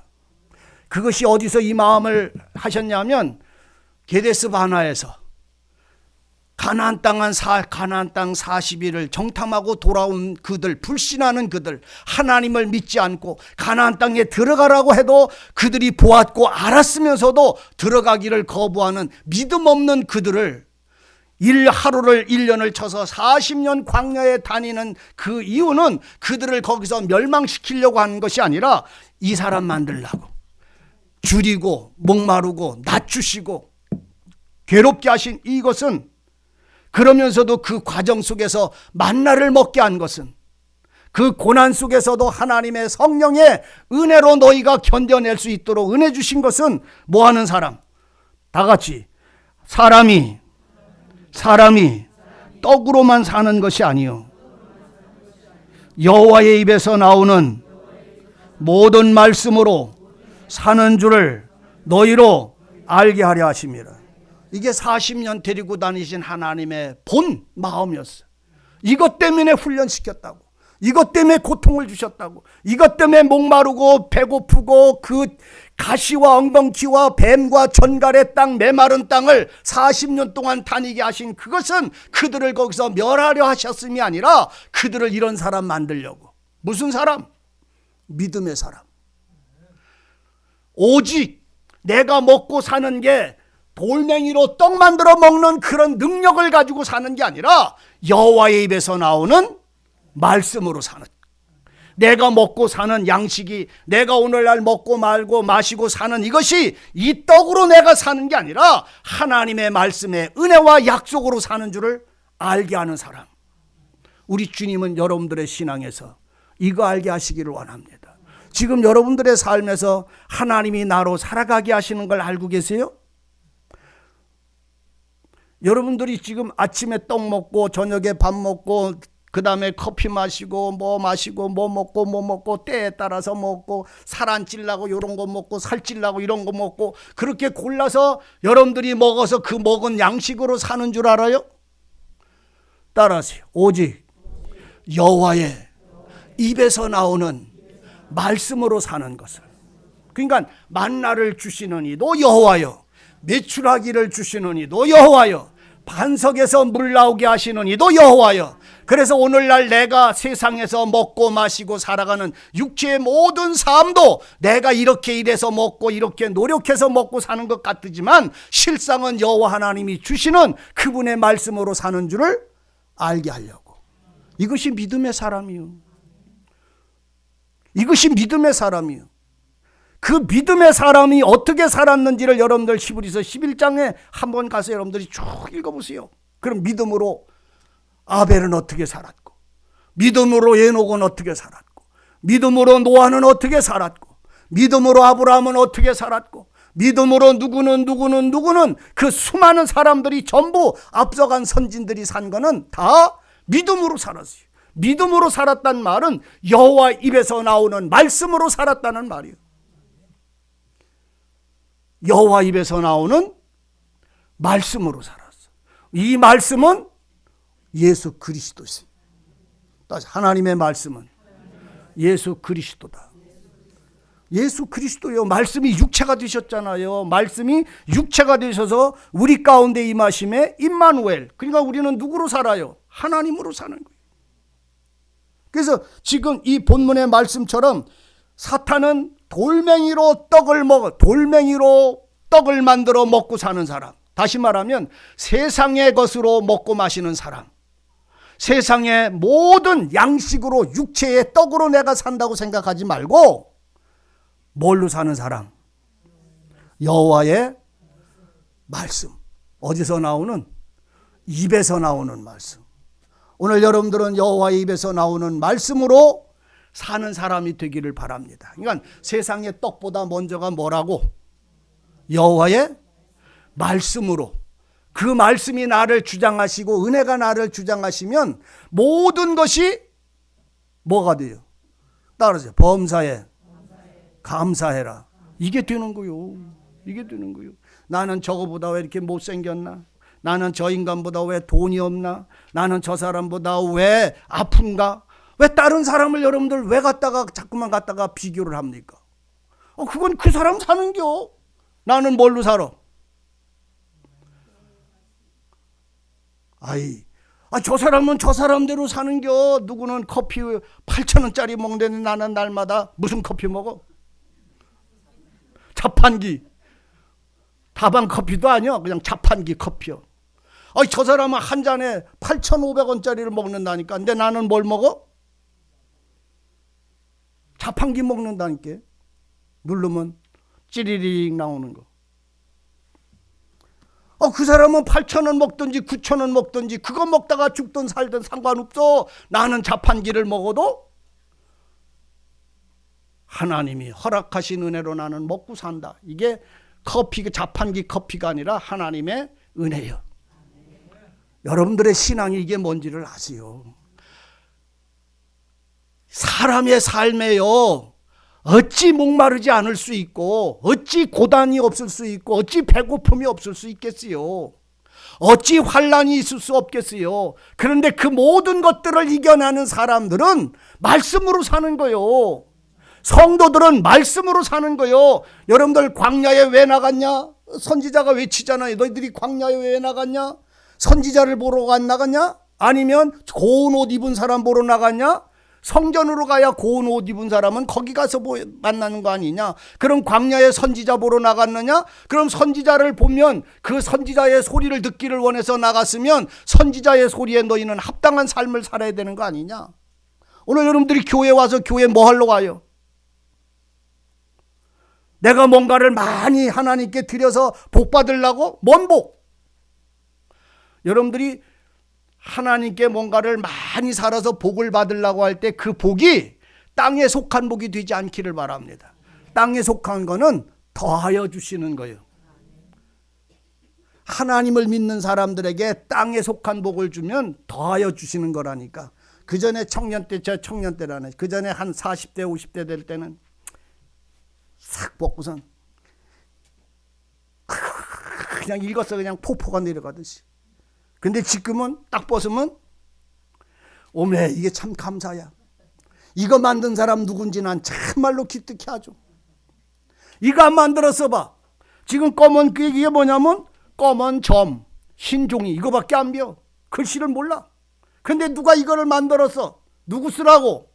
그것이 어디서 이 마음을 하셨냐면 게데스 바나에서 가나안 땅 40일을 정탐하고 돌아온 그들, 불신하는 그들, 하나님을 믿지 않고 가나안 땅에 들어가라고 해도 그들이 보았고 알았으면서도 들어가기를 거부하는 믿음 없는 그들을 하루를 1년을 쳐서 40년 광야에 다니는 그 이유는 그들을 거기서 멸망시키려고 하는 것이 아니라 이 사람 만들려고 줄이고 목마르고 낮추시고 괴롭게 하신 이것은, 그러면서도 그 과정 속에서 만나를 먹게 한 것은, 그 고난 속에서도 하나님의 성령의 은혜로 너희가 견뎌낼 수 있도록 은혜 주신 것은 뭐하는 사람? 다 같이 사람이 떡으로만 사는 것이 아니요 여호와의 입에서 나오는 모든 말씀으로 사는 줄을 너희로 알게 하려 하심이라. 이게 40년 데리고 다니신 하나님의 본 마음이었어요. 이것 때문에 훈련시켰다고, 이것 때문에 고통을 주셨다고, 이것 때문에 목마르고 배고프고 그 가시와 엉겅퀴와 뱀과 전갈의 땅, 메마른 땅을 40년 동안 다니게 하신 그것은 그들을 거기서 멸하려 하셨음이 아니라 그들을 이런 사람 만들려고. 무슨 사람? 믿음의 사람. 오직 내가 먹고 사는 게 돌멩이로 떡 만들어 먹는 그런 능력을 가지고 사는 게 아니라 여호와의 입에서 나오는 말씀으로 사는, 내가 먹고 사는 양식이, 내가 오늘날 먹고 말고 마시고 사는 이것이 이 떡으로 내가 사는 게 아니라 하나님의 말씀의 은혜와 약속으로 사는 줄을 알게 하는 사람. 우리 주님은 여러분들의 신앙에서 이거 알게 하시기를 원합니다. 지금 여러분들의 삶에서 하나님이 나로 살아가게 하시는 걸 알고 계세요? 여러분들이 지금 아침에 떡 먹고 저녁에 밥 먹고 그 다음에 커피 마시고 뭐 먹고 때에 따라서 먹고 살 안 찔라고 이런 거 먹고 살 찔라고 이런 거 먹고 그렇게 골라서 여러분들이 먹어서 그 먹은 양식으로 사는 줄 알아요? 따라하세요. 오직 여호와의 입에서 나오는 말씀으로 사는 것을. 그러니까 만나를 주시는 이도 여호와여, 메추라기를 주시는 이도 여호와여, 반석에서 물 나오게 하시는 이도 여호와여. 그래서 오늘날 내가 세상에서 먹고 마시고 살아가는 육체의 모든 삶도 내가 이렇게 일해서 먹고 이렇게 노력해서 먹고 사는 것 같지만 실상은 여호와 하나님이 주시는 그분의 말씀으로 사는 줄을 알게 하려고. 이것이 믿음의 사람이요. 이것이 믿음의 사람이요. 그 믿음의 사람이 어떻게 살았는지를 여러분들 히브리서 11장에 한번 가서 여러분들이 쭉 읽어보세요. 그럼 믿음으로 아벨은 어떻게 살았고, 믿음으로 에녹은 어떻게 살았고, 믿음으로 노아는 어떻게 살았고, 믿음으로 아브라함은 어떻게 살았고, 믿음으로 누구는 그 수많은 사람들이 전부 앞서간 선진들이 산 거는 다 믿음으로 살았어요. 믿음으로 살았단 말은 여호와 입에서 나오는 말씀으로 살았다는 말이에요. 여호와 입에서 나오는 말씀으로 살았어. 이 말씀은 예수 그리스도였어요. 하나님의 말씀은 예수 그리스도다. 예수 그리스도요. 말씀이 육체가 되셨잖아요. 말씀이 육체가 되셔서 우리 가운데 임하심에 임마누엘. 그러니까 우리는 누구로 살아요? 하나님으로 사는 거예요. 그래서 지금 이 본문의 말씀처럼 사탄은 돌멩이로 떡을 만들어 먹고 사는 사람. 다시 말하면 세상의 것으로 먹고 마시는 사람. 세상의 모든 양식으로 육체의 떡으로 내가 산다고 생각하지 말고 뭘로 사는 사람? 여호와의 말씀. 어디서 나오는? 입에서 나오는 말씀. 오늘 여러분들은 여호와의 입에서 나오는 말씀으로 사는 사람이 되기를 바랍니다. 그러니까 세상의 떡보다 먼저가 뭐라고? 여호와의 말씀으로. 그 말씀이 나를 주장하시고 은혜가 나를 주장하시면 모든 것이 뭐가 돼요? 따라서 범사에 감사해라. 이게 되는 거요. 이게 되는 거요. 나는 저거보다 왜 이렇게 못생겼나? 나는 저 인간보다 왜 돈이 없나? 나는 저 사람보다 왜 아픈가? 왜 다른 사람을 여러분들 왜 자꾸만 갖다가 비교를 합니까? 그건 그 사람 사는겨. 나는 뭘로 살아? 저 사람은 저 사람대로 사는겨. 누구는 커피 8,000원짜리 먹는데 나는 날마다 무슨 커피 먹어? 자판기. 다방 커피도 아니야. 그냥 자판기 커피요. 저 사람은 한 잔에 8,500원짜리를 먹는다니까. 근데 나는 뭘 먹어? 자판기 먹는다니까. 누르면 찌리릭 나오는 거. 그 사람은 8,000원 먹든지 9,000원 먹든지 그거 먹다가 죽든 살든 상관없어. 나는 자판기를 먹어도 하나님이 허락하신 은혜로 나는 먹고 산다. 이게 자판기 커피가 아니라 하나님의 은혜요. 여러분들의 신앙이 이게 뭔지를 아세요. 사람의 삶에요. 어찌 목마르지 않을 수 있고 어찌 고단이 없을 수 있고 어찌 배고픔이 없을 수 있겠어요. 어찌 환난이 있을 수 없겠어요. 그런데 그 모든 것들을 이겨내는 사람들은 말씀으로 사는 거요. 성도들은 말씀으로 사는 거요. 여러분들 광야에 왜 나갔냐? 선지자가 외치잖아요. 너희들이 광야에 왜 나갔냐? 선지자를 보러 안 나갔냐? 아니면 고운 옷 입은 사람 보러 나갔냐? 성전으로 가야 고운 옷 입은 사람은 거기 가서 만나는 거 아니냐? 그럼 광야에 선지자 보러 나갔느냐? 그럼 선지자를 보면 그 선지자의 소리를 듣기를 원해서 나갔으면 선지자의 소리에 너희는 합당한 삶을 살아야 되는 거 아니냐? 오늘 여러분들이 교회 와서 교회 뭐 하러 와요? 내가 뭔가를 많이 하나님께 드려서 복 받으려고? 뭔 복? 여러분들이 하나님께 뭔가를 많이 살아서 복을 받으려고 할 때 그 복이 땅에 속한 복이 되지 않기를 바랍니다. 땅에 속한 거는 더하여 주시는 거예요. 하나님을 믿는 사람들에게 땅에 속한 복을 주면 더하여 주시는 거라니까. 그 전에 청년 때, 저 청년 때라네. 그 전에 한 40대 50대 될 때는 싹 벗고선 그냥 읽었어. 그냥 폭포가 내려가듯이. 근데 지금은 딱 벗으면 오메 이게 참 감사야. 이거 만든 사람 누군지 난 참말로 기특해 하죠. 이거 안 만들었어 봐. 지금 검은 이게 뭐냐면 검은 점, 흰 종이 이거밖에 안 비어. 글씨를 몰라. 근데 누가 이거를 만들었어? 누구 쓰라고?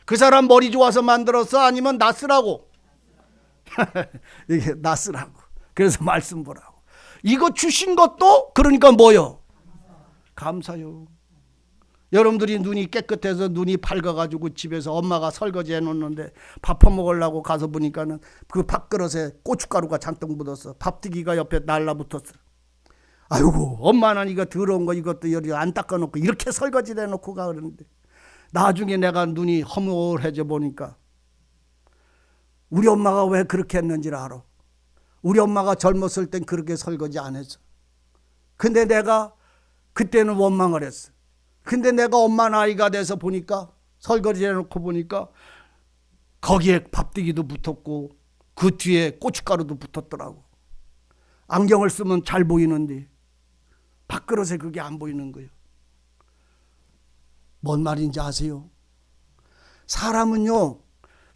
그 사람 머리 좋아서 만들었어? 아니면 나 쓰라고? 이게 나 쓰라고. 그래서 말씀 보라고. 이거 주신 것도 그러니까 뭐요? 감사요. 여러분들이 눈이 깨끗해서 눈이 밝아가지고 집에서 엄마가 설거지 해놓는데 밥 퍼먹으려고 가서 보니까는 그 밥그릇에 고춧가루가 잔뜩 묻었어. 밥뜨기가 옆에 날라붙었어. 아이고 엄마는 이거 더러운 거 이것도 여기 안 닦아놓고 이렇게 설거지를 해놓고 가 그러는데 나중에 내가 눈이 허물해져 보니까 우리 엄마가 왜 그렇게 했는지를 알아. 우리 엄마가 젊었을 땐 그렇게 설거지 안 했어. 근데 내가 그때는 원망을 했어. 근데 내가 엄마 나이가 돼서 보니까 설거지 해놓고 보니까 거기에 밥뜨기도 붙었고 그 뒤에 고춧가루도 붙었더라고. 안경을 쓰면 잘 보이는데 밥그릇에 그게 안 보이는 거예요. 뭔 말인지 아세요? 사람은요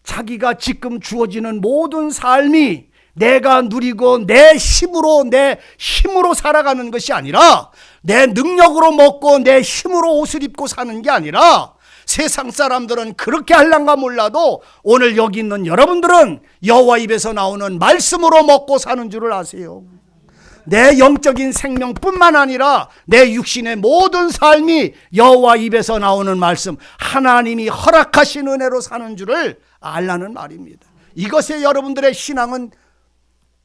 자기가 지금 주어지는 모든 삶이 내가 누리고 내 힘으로 살아가는 것이 아니라 내 능력으로 먹고 내 힘으로 옷을 입고 사는 게 아니라 세상 사람들은 그렇게 할란가 몰라도 오늘 여기 있는 여러분들은 여호와 입에서 나오는 말씀으로 먹고 사는 줄을 아세요. 내 영적인 생명뿐만 아니라 내 육신의 모든 삶이 여호와 입에서 나오는 말씀 하나님이 허락하신 은혜로 사는 줄을 알라는 말입니다. 이것에 여러분들의 신앙은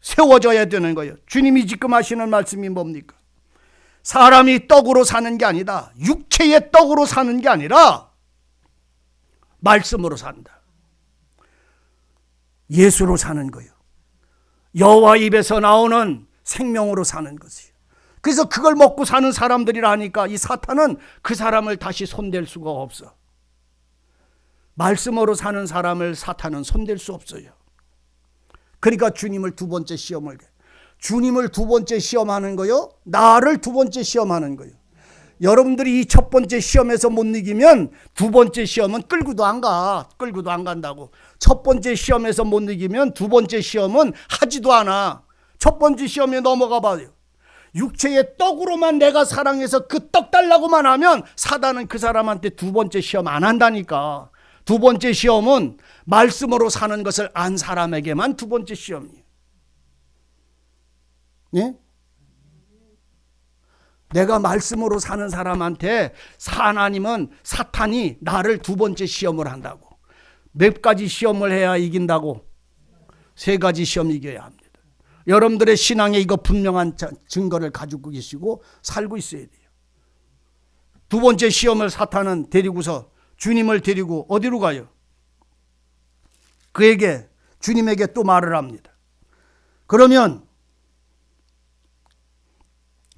세워져야 되는 거예요. 주님이 지금 하시는 말씀이 뭡니까? 사람이 떡으로 사는 게 아니다. 육체의 떡으로 사는 게 아니라 말씀으로 산다. 예수로 사는 거예요. 여호와 입에서 나오는 생명으로 사는 것이에요. 그래서 그걸 먹고 사는 사람들이라니까 이 사탄은 그 사람을 다시 손댈 수가 없어. 말씀으로 사는 사람을 사탄은 손댈 수 없어요. 그러니까 주님을 두 번째 시험을 주님을 두 번째 시험하는 거요. 나를 두 번째 시험하는 거요. 여러분들이 이 첫 번째 시험에서 못 이기면 두 번째 시험은 끌고도 안 가. 끌고도 안 간다고. 첫 번째 시험에서 못 이기면 두 번째 시험은 하지도 않아. 첫 번째 시험에 넘어가 봐요. 육체의 떡으로만 내가 사랑해서 그 떡 달라고만 하면 사단은 그 사람한테 두 번째 시험 안 한다니까. 두 번째 시험은 말씀으로 사는 것을 안 사람에게만 두 번째 시험이에요. 예? 내가 말씀으로 사는 사람한테 하나님은 사탄이 나를 두 번째 시험을 한다고. 몇 가지 시험을 해야 이긴다고? 세 가지 시험 이겨야 합니다. 여러분들의 신앙에 이거 분명한 증거를 가지고 계시고 살고 있어야 돼요. 두 번째 시험을 사탄은 데리고서 주님을 데리고 어디로 가요? 그에게 주님에게 또 말을 합니다. 그러면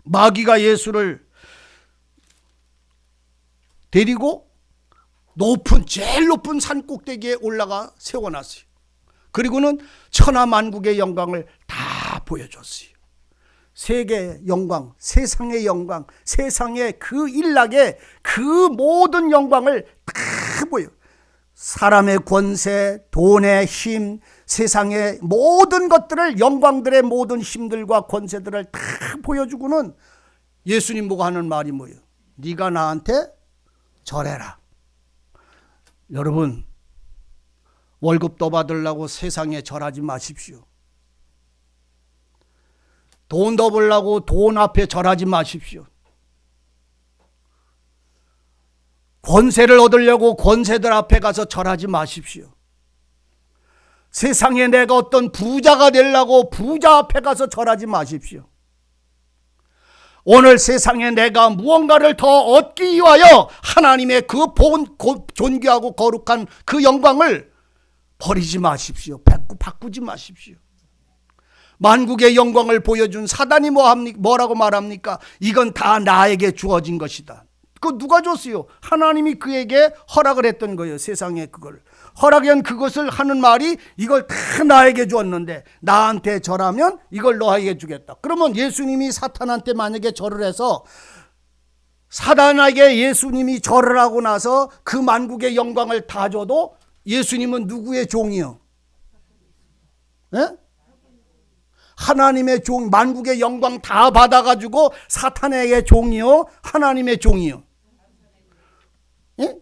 마귀가 예수를 데리고 제일 높은 산 꼭대기에 올라가 세워놨어요. 그리고는 천하만국의 영광을 다 보여줬어요. 세계의 영광, 세상의 영광, 세상의 그 일락의 그 모든 영광을 다 보여. 사람의 권세, 돈의 힘, 세상의 모든 것들을, 영광들의 모든 힘들과 권세들을 다 보여주고는 예수님 보고 하는 말이 뭐예요? 네가 나한테 절해라. 여러분, 월급 더 받으려고 세상에 절하지 마십시오. 돈 더 벌려고 돈 앞에 절하지 마십시오. 권세를 얻으려고 권세들 앞에 가서 절하지 마십시오. 세상에 내가 어떤 부자가 되려고 부자 앞에 가서 절하지 마십시오. 오늘 세상에 내가 무언가를 더 얻기 위하여 하나님의 그 존귀하고 거룩한 그 영광을 버리지 마십시오. 바꾸지 마십시오. 만국의 영광을 보여준 사단이 뭐라고 말합니까? 이건 다 나에게 주어진 것이다. 그거 누가 줬어요? 하나님이 그에게 허락을 했던 거예요. 세상에 그걸 허락한 그것을 하는 말이 이걸 다 나에게 주었는데 나한테 절하면 이걸 너에게 주겠다. 그러면 예수님이 사탄한테 만약에 절을 해서 사단에게 예수님이 절을 하고 나서 그 만국의 영광을 다 줘도 예수님은 누구의 종이요? 예? 하나님의 종, 만국의 영광 다 받아가지고 사탄에게 종이요? 하나님의 종이요? 예?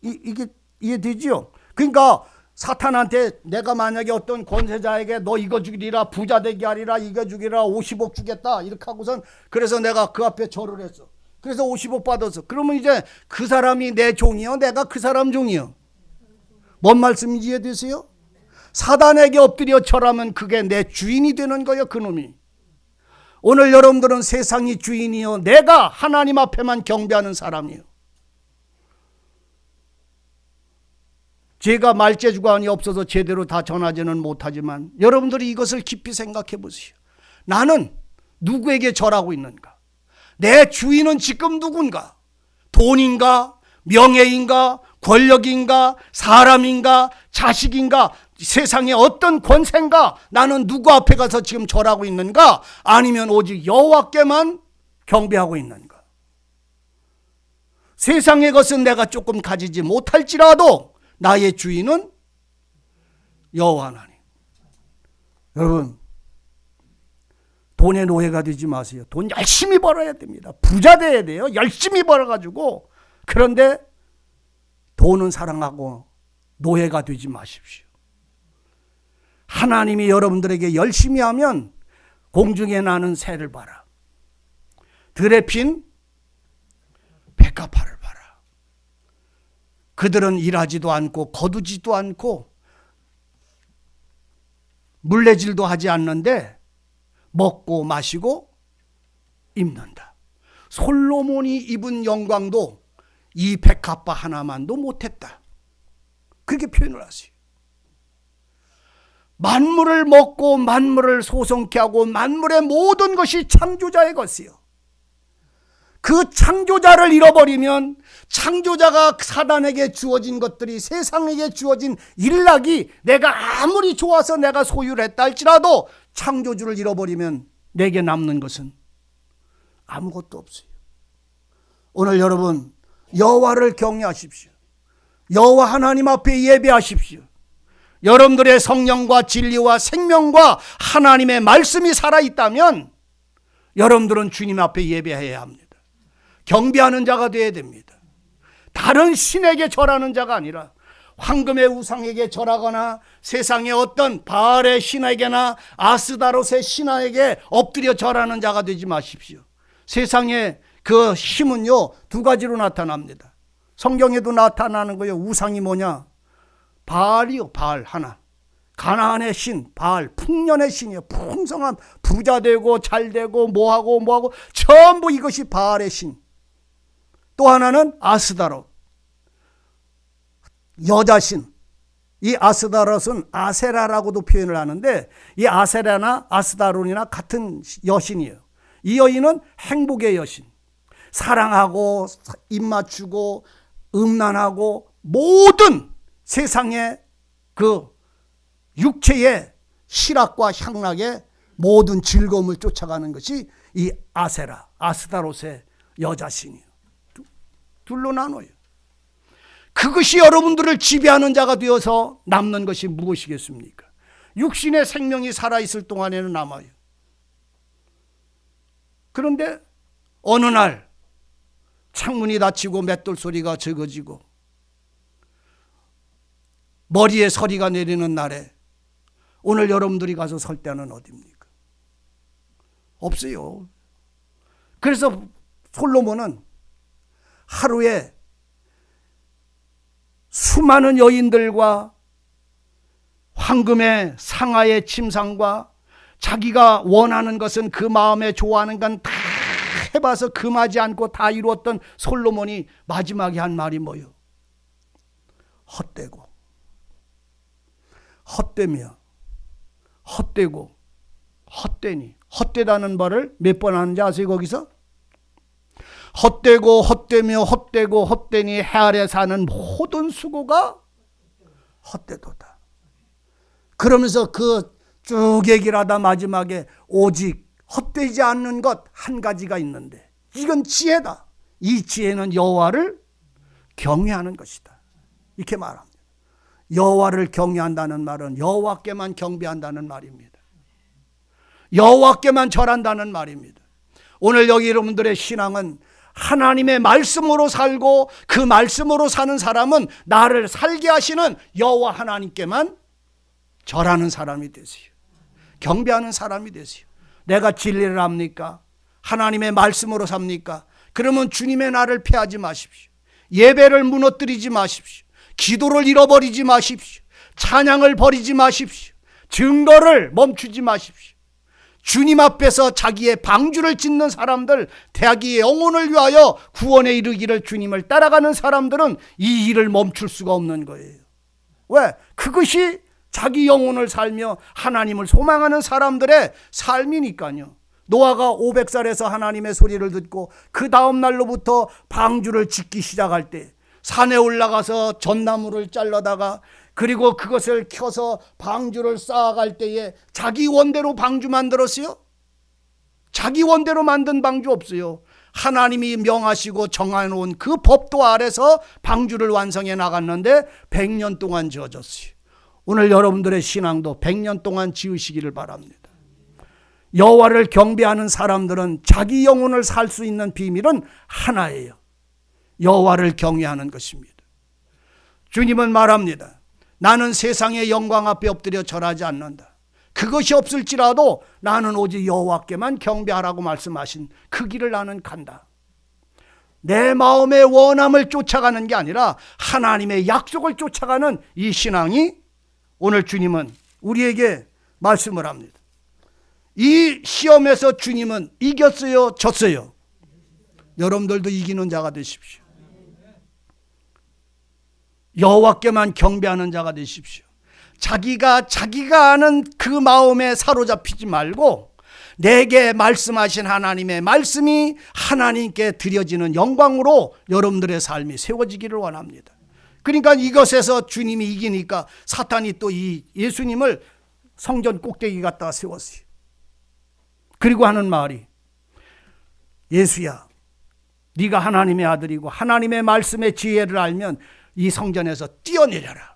이게 이해되지요? 그러니까 사탄한테 내가 만약에 어떤 권세자에게 너 이거 주기라, 부자 되게 하리라, 이거 주기라, 50억 주겠다 이렇게 하고선 그래서 내가 그 앞에 절을 했어. 그래서 50억 받았어. 그러면 이제 그 사람이 내 종이요? 내가 그 사람 종이요? 뭔 말씀인지 이해되세요? 사단에게 엎드려 절하면 그게 내 주인이 되는 거예요. 그놈이. 오늘 여러분들은 세상이 주인이요, 내가 하나님 앞에만 경배하는 사람이요. 제가 말재주관이 없어서 제대로 다 전하지는 못하지만 여러분들이 이것을 깊이 생각해 보세요. 나는 누구에게 절하고 있는가? 내 주인은 지금 누군가? 돈인가? 명예인가? 권력인가? 사람인가? 자식인가? 세상에 어떤 권세인가? 나는 누구 앞에 가서 지금 절하고 있는가? 아니면 오직 여호와께만 경배하고 있는가? 세상의 것은 내가 조금 가지지 못할지라도 나의 주인은 여호와 하나님. 여러분, 돈의 노예가 되지 마세요. 돈 열심히 벌어야 됩니다. 부자 돼야 돼요. 열심히 벌어가지고. 그런데 돈은 사랑하고 노예가 되지 마십시오. 하나님이 여러분들에게 열심히 하면 공중에 나는 새를 봐라. 들에 핀 백합화를 봐라. 그들은 일하지도 않고 거두지도 않고 물레질도 하지 않는데 먹고 마시고 입는다. 솔로몬이 입은 영광도 이 백합화 하나만도 못했다. 그렇게 표현을 하세요. 만물을 먹고 만물을 소성케 하고 만물의 모든 것이 창조자의 것이요. 그 창조자를 잃어버리면 창조자가 사단에게 주어진 것들이, 세상에게 주어진 일락이 내가 아무리 좋아서 내가 소유를 했다 할지라도 창조주를 잃어버리면 내게 남는 것은 아무것도 없어요. 오늘 여러분, 여호와를 경외하십시오. 여호와 하나님 앞에 예배하십시오. 여러분들의 성령과 진리와 생명과 하나님의 말씀이 살아있다면 여러분들은 주님 앞에 예배해야 합니다. 경배하는 자가 되어야 됩니다. 다른 신에게 절하는 자가 아니라 황금의 우상에게 절하거나 세상의 어떤 바알의 신에게나 아스다롯의 신에게 엎드려 절하는 자가 되지 마십시오. 세상의 그 힘은요, 두 가지로 나타납니다. 성경에도 나타나는 거예요. 우상이 뭐냐? 바알이요. 바알 하나. 가나안의 신 바알, 풍년의 신이에요. 풍성한 부자 되고 잘 되고 뭐하고 전부 이것이 바알의 신. 또 하나는 아스다롯, 여자신. 이 아스다롯은 아세라라고도 표현을 하는데 이 아세라나 아스다롯이나 같은 여신이에요. 이 여인은 행복의 여신. 사랑하고 입맞추고 음란하고 모든 세상의 그 육체의 희락과 향락의 모든 즐거움을 쫓아가는 것이 이 아스타롯의 여자신이에요. 둘로 나눠요. 그것이 여러분들을 지배하는 자가 되어서 남는 것이 무엇이겠습니까? 육신의 생명이 살아있을 동안에는 남아요. 그런데 어느 날 창문이 닫히고 맷돌 소리가 적어지고 머리에 서리가 내리는 날에 오늘 여러분들이 가서 설 때는 어디입니까? 없어요. 그래서 솔로몬은 하루에 수많은 여인들과 황금의 상하의 침상과 자기가 원하는 것은 그 마음에 좋아하는 건 다 해봐서 금하지 않고 다 이루었던 솔로몬이 마지막에 한 말이 뭐예요? 헛되고 헛되며 헛되고 헛되니. 헛되다는 말을 몇 번 하는지 아세요? 거기서 헛되고 헛되며 헛되고 헛되니 해 아래 사는 모든 수고가 헛되도다. 그러면서 그 쭉 얘기를 하다 마지막에 오직 헛되지 않는 것 한 가지가 있는데 이건 지혜다. 이 지혜는 여호와를 경외하는 것이다. 이렇게 말합니다. 여호와를 경외한다는 말은 여호와께만 경배한다는 말입니다. 여호와께만 절한다는 말입니다. 오늘 여기 여러분들의 신앙은 하나님의 말씀으로 살고 그 말씀으로 사는 사람은 나를 살게 하시는 여호와 하나님께만 절하는 사람이 되세요. 경배하는 사람이 되세요. 내가 진리를 합니까? 하나님의 말씀으로 삽니까? 그러면 주님의 날을 패하지 마십시오. 예배를 무너뜨리지 마십시오. 기도를 잃어버리지 마십시오. 찬양을 버리지 마십시오. 증거를 멈추지 마십시오. 주님 앞에서 자기의 방주를 짓는 사람들, 자기의 영혼을 위하여 구원에 이르기를 주님을 따라가는 사람들은 이 일을 멈출 수가 없는 거예요. 왜? 그것이 자기 영혼을 살며 하나님을 소망하는 사람들의 삶이니까요. 노아가 500살에서 하나님의 소리를 듣고 그 다음 날로부터 방주를 짓기 시작할 때 산에 올라가서 전나무를 잘라다가 그리고 그것을 켜서 방주를 쌓아갈 때에 자기 원대로 방주 만들었어요? 자기 원대로 만든 방주 없어요. 하나님이 명하시고 정해놓은 그 법도 아래서 방주를 완성해 나갔는데 100년 동안 지어졌어요. 오늘 여러분들의 신앙도 100년 동안 지으시기를 바랍니다. 여호와를 경배하는 사람들은 자기 영혼을 살 수 있는 비밀은 하나예요. 여호와를 경외하는 것입니다. 주님은 말합니다. 나는 세상의 영광 앞에 엎드려 절하지 않는다. 그것이 없을지라도 나는 오직 여호와께만 경배하라고 말씀하신 그 길을 나는 간다. 내 마음의 원함을 쫓아가는 게 아니라 하나님의 약속을 쫓아가는 이 신앙이 오늘 주님은 우리에게 말씀을 합니다. 이 시험에서 주님은 이겼어요? 졌어요? 여러분들도 이기는 자가 되십시오. 여호와께만 경배하는 자가 되십시오. 자기가 아는 그 마음에 사로잡히지 말고 내게 말씀하신 하나님의 말씀이 하나님께 드려지는 영광으로 여러분들의 삶이 세워지기를 원합니다. 그러니까 이것에서 주님이 이기니까 사탄이 또 이 예수님을 성전 꼭대기 갖다가 세웠어요. 그리고 하는 말이 예수야, 네가 하나님의 아들이고 하나님의 말씀의 지혜를 알면 이 성전에서 뛰어내려라.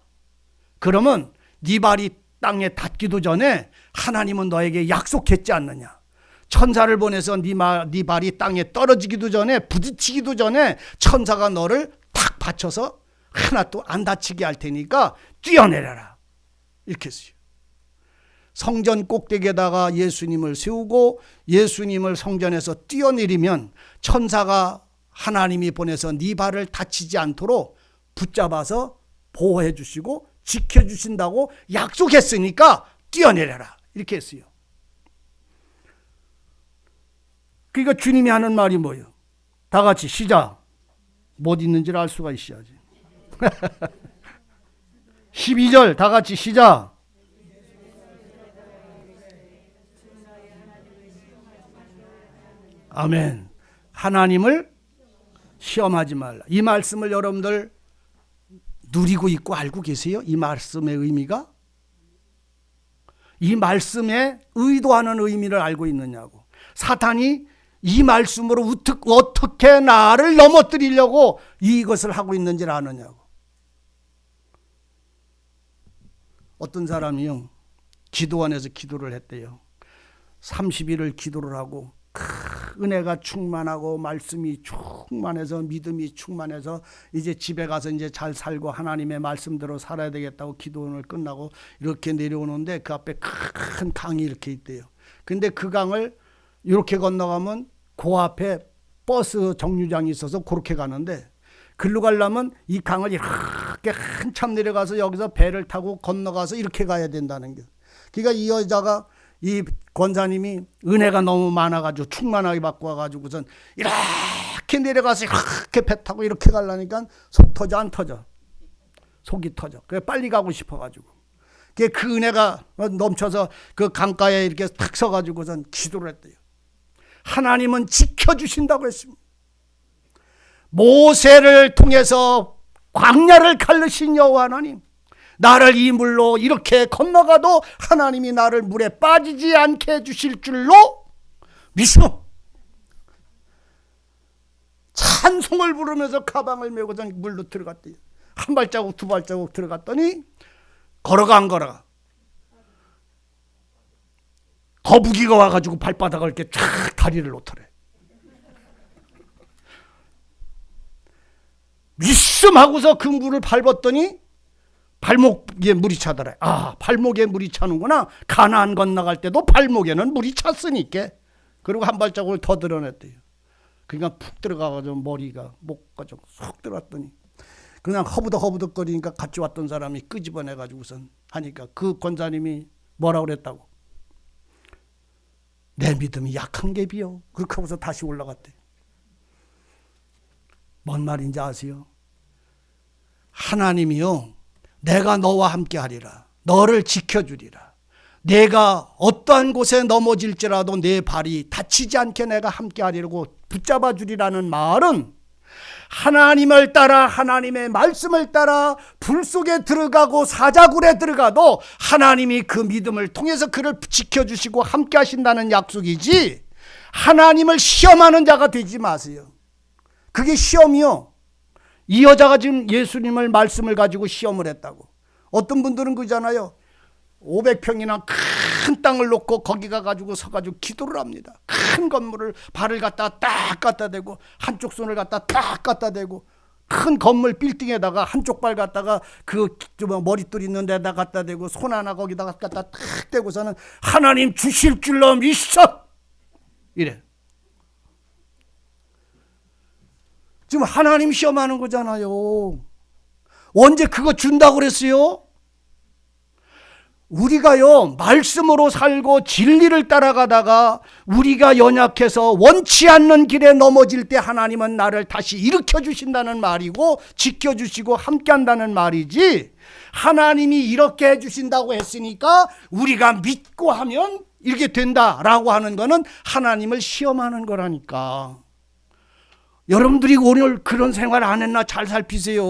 그러면 네 발이 땅에 닿기도 전에 하나님은 너에게 약속했지 않느냐. 천사를 보내서 네 발이 땅에 떨어지기도 전에 부딪히기도 전에 천사가 너를 탁 받쳐서 하나도 안 다치게 할 테니까 뛰어내려라. 이렇게 했어요. 성전 꼭대기에다가 예수님을 세우고 예수님을 성전에서 뛰어내리면 천사가 하나님이 보내서 네 발을 다치지 않도록 붙잡아서 보호해 주시고 지켜주신다고 약속했으니까 뛰어내려라. 이렇게 했어요. 그러니까 주님이 하는 말이 뭐예요? 다 같이 시작. 못 있는지를 알 수가 있어야지. 12절 다 같이 시작. 아멘. 하나님을 시험하지 말라. 이 말씀을 여러분들 누리고 있고 알고 계세요? 이 말씀의 의미가? 이 말씀에 의도하는 의미를 알고 있느냐고. 사탄이 이 말씀으로 어떻게 나를 넘어뜨리려고 이것을 하고 있는지를 아느냐고. 어떤 사람이요, 기도원에서 기도를 했대요. 30일을 기도를 하고 은혜가 충만하고 말씀이 충만해서 믿음이 충만해서 이제 집에 가서 이제 잘 살고 하나님의 말씀대로 살아야 되겠다고 기도원을 끝나고 이렇게 내려오는데 그 앞에 큰 강이 이렇게 있대요. 근데 그 강을 이렇게 건너가면 그 앞에 버스 정류장이 있어서 그렇게 가는데, 글로 가려면 이 강을 이렇게 한참 내려가서 여기서 배를 타고 건너가서 이렇게 가야 된다는 게. 그러니까 이 여자가, 이 권사님이 은혜가 너무 많아가지고 충만하게 받고 와가지고선 이렇게 내려가서 이렇게 배 타고 이렇게 가려니까 속 터져 안 터져? 속이 터져. 그래 빨리 가고 싶어가지고. 그 은혜가 넘쳐서 그 강가에 이렇게 탁 서가지고선 기도를 했대요. 하나님은 지켜주신다고 했습니다. 모세를 통해서 광야를 갈르신 여호와 하나님, 나를 이 물로 이렇게 건너가도 하나님이 나를 물에 빠지지 않게 해주실 줄로 믿어. 찬송을 부르면서 가방을 메고서 물로 들어갔대요. 한 발자국 두 발자국 들어갔더니 걸어가 거북이가 와가지고 발바닥을 이렇게 쫙 다리를 놓더래. 믿음하고서 그 물을 밟았더니 발목에 물이 차더래. 아, 발목에 물이 차는구나. 가나안 건너갈 때도 발목에는 물이 찼으니까. 그리고 한 발자국을 더 드러냈대요. 그러니까 푹 들어가가지고 머리가 목까지 쏙 들어갔더니 그냥 허부덕거리니까 같이 왔던 사람이 끄집어내가지고선 하니까 그 권사님이 뭐라 그랬다고? 내 믿음이 약한 게 비요. 그렇게 하고서 다시 올라갔대. 뭔 말인지 아세요? 하나님이요, 내가 너와 함께 하리라. 너를 지켜주리라. 내가 어떠한 곳에 넘어질지라도 내 발이 다치지 않게 내가 함께 하리라고 붙잡아 주리라는 말은, 하나님을 따라 하나님의 말씀을 따라 불 속에 들어가고 사자굴에 들어가도 하나님이 그 믿음을 통해서 그를 지켜주시고 함께 하신다는 약속이지, 하나님을 시험하는 자가 되지 마세요. 그게 시험이요. 이 여자가 지금 예수님을 말씀을 가지고 시험을 했다고. 어떤 분들은 그러잖아요. 500평이나 큰 땅을 놓고 거기 가가지고 서가지고 기도를 합니다. 큰 건물을 발을 갖다 딱 갖다 대고 한쪽 손을 갖다 딱 갖다 대고 큰 건물 빌딩에다가 한쪽 발 갖다가 그 머릿돌 있는 데다 갖다 대고 손 하나 거기다가 갖다 딱 대고서는 하나님 주실 줄로 믿어 이래. 지금 하나님 시험하는 거잖아요. 언제 그거 준다고 그랬어요? 우리가요, 말씀으로 살고 진리를 따라가다가 우리가 연약해서 원치 않는 길에 넘어질 때 하나님은 나를 다시 일으켜 주신다는 말이고 지켜주시고 함께 한다는 말이지, 하나님이 이렇게 해주신다고 했으니까 우리가 믿고 하면 이렇게 된다라고 하는 거는 하나님을 시험하는 거라니까. 여러분들이 오늘 그런 생활 안 했나 잘 살피세요.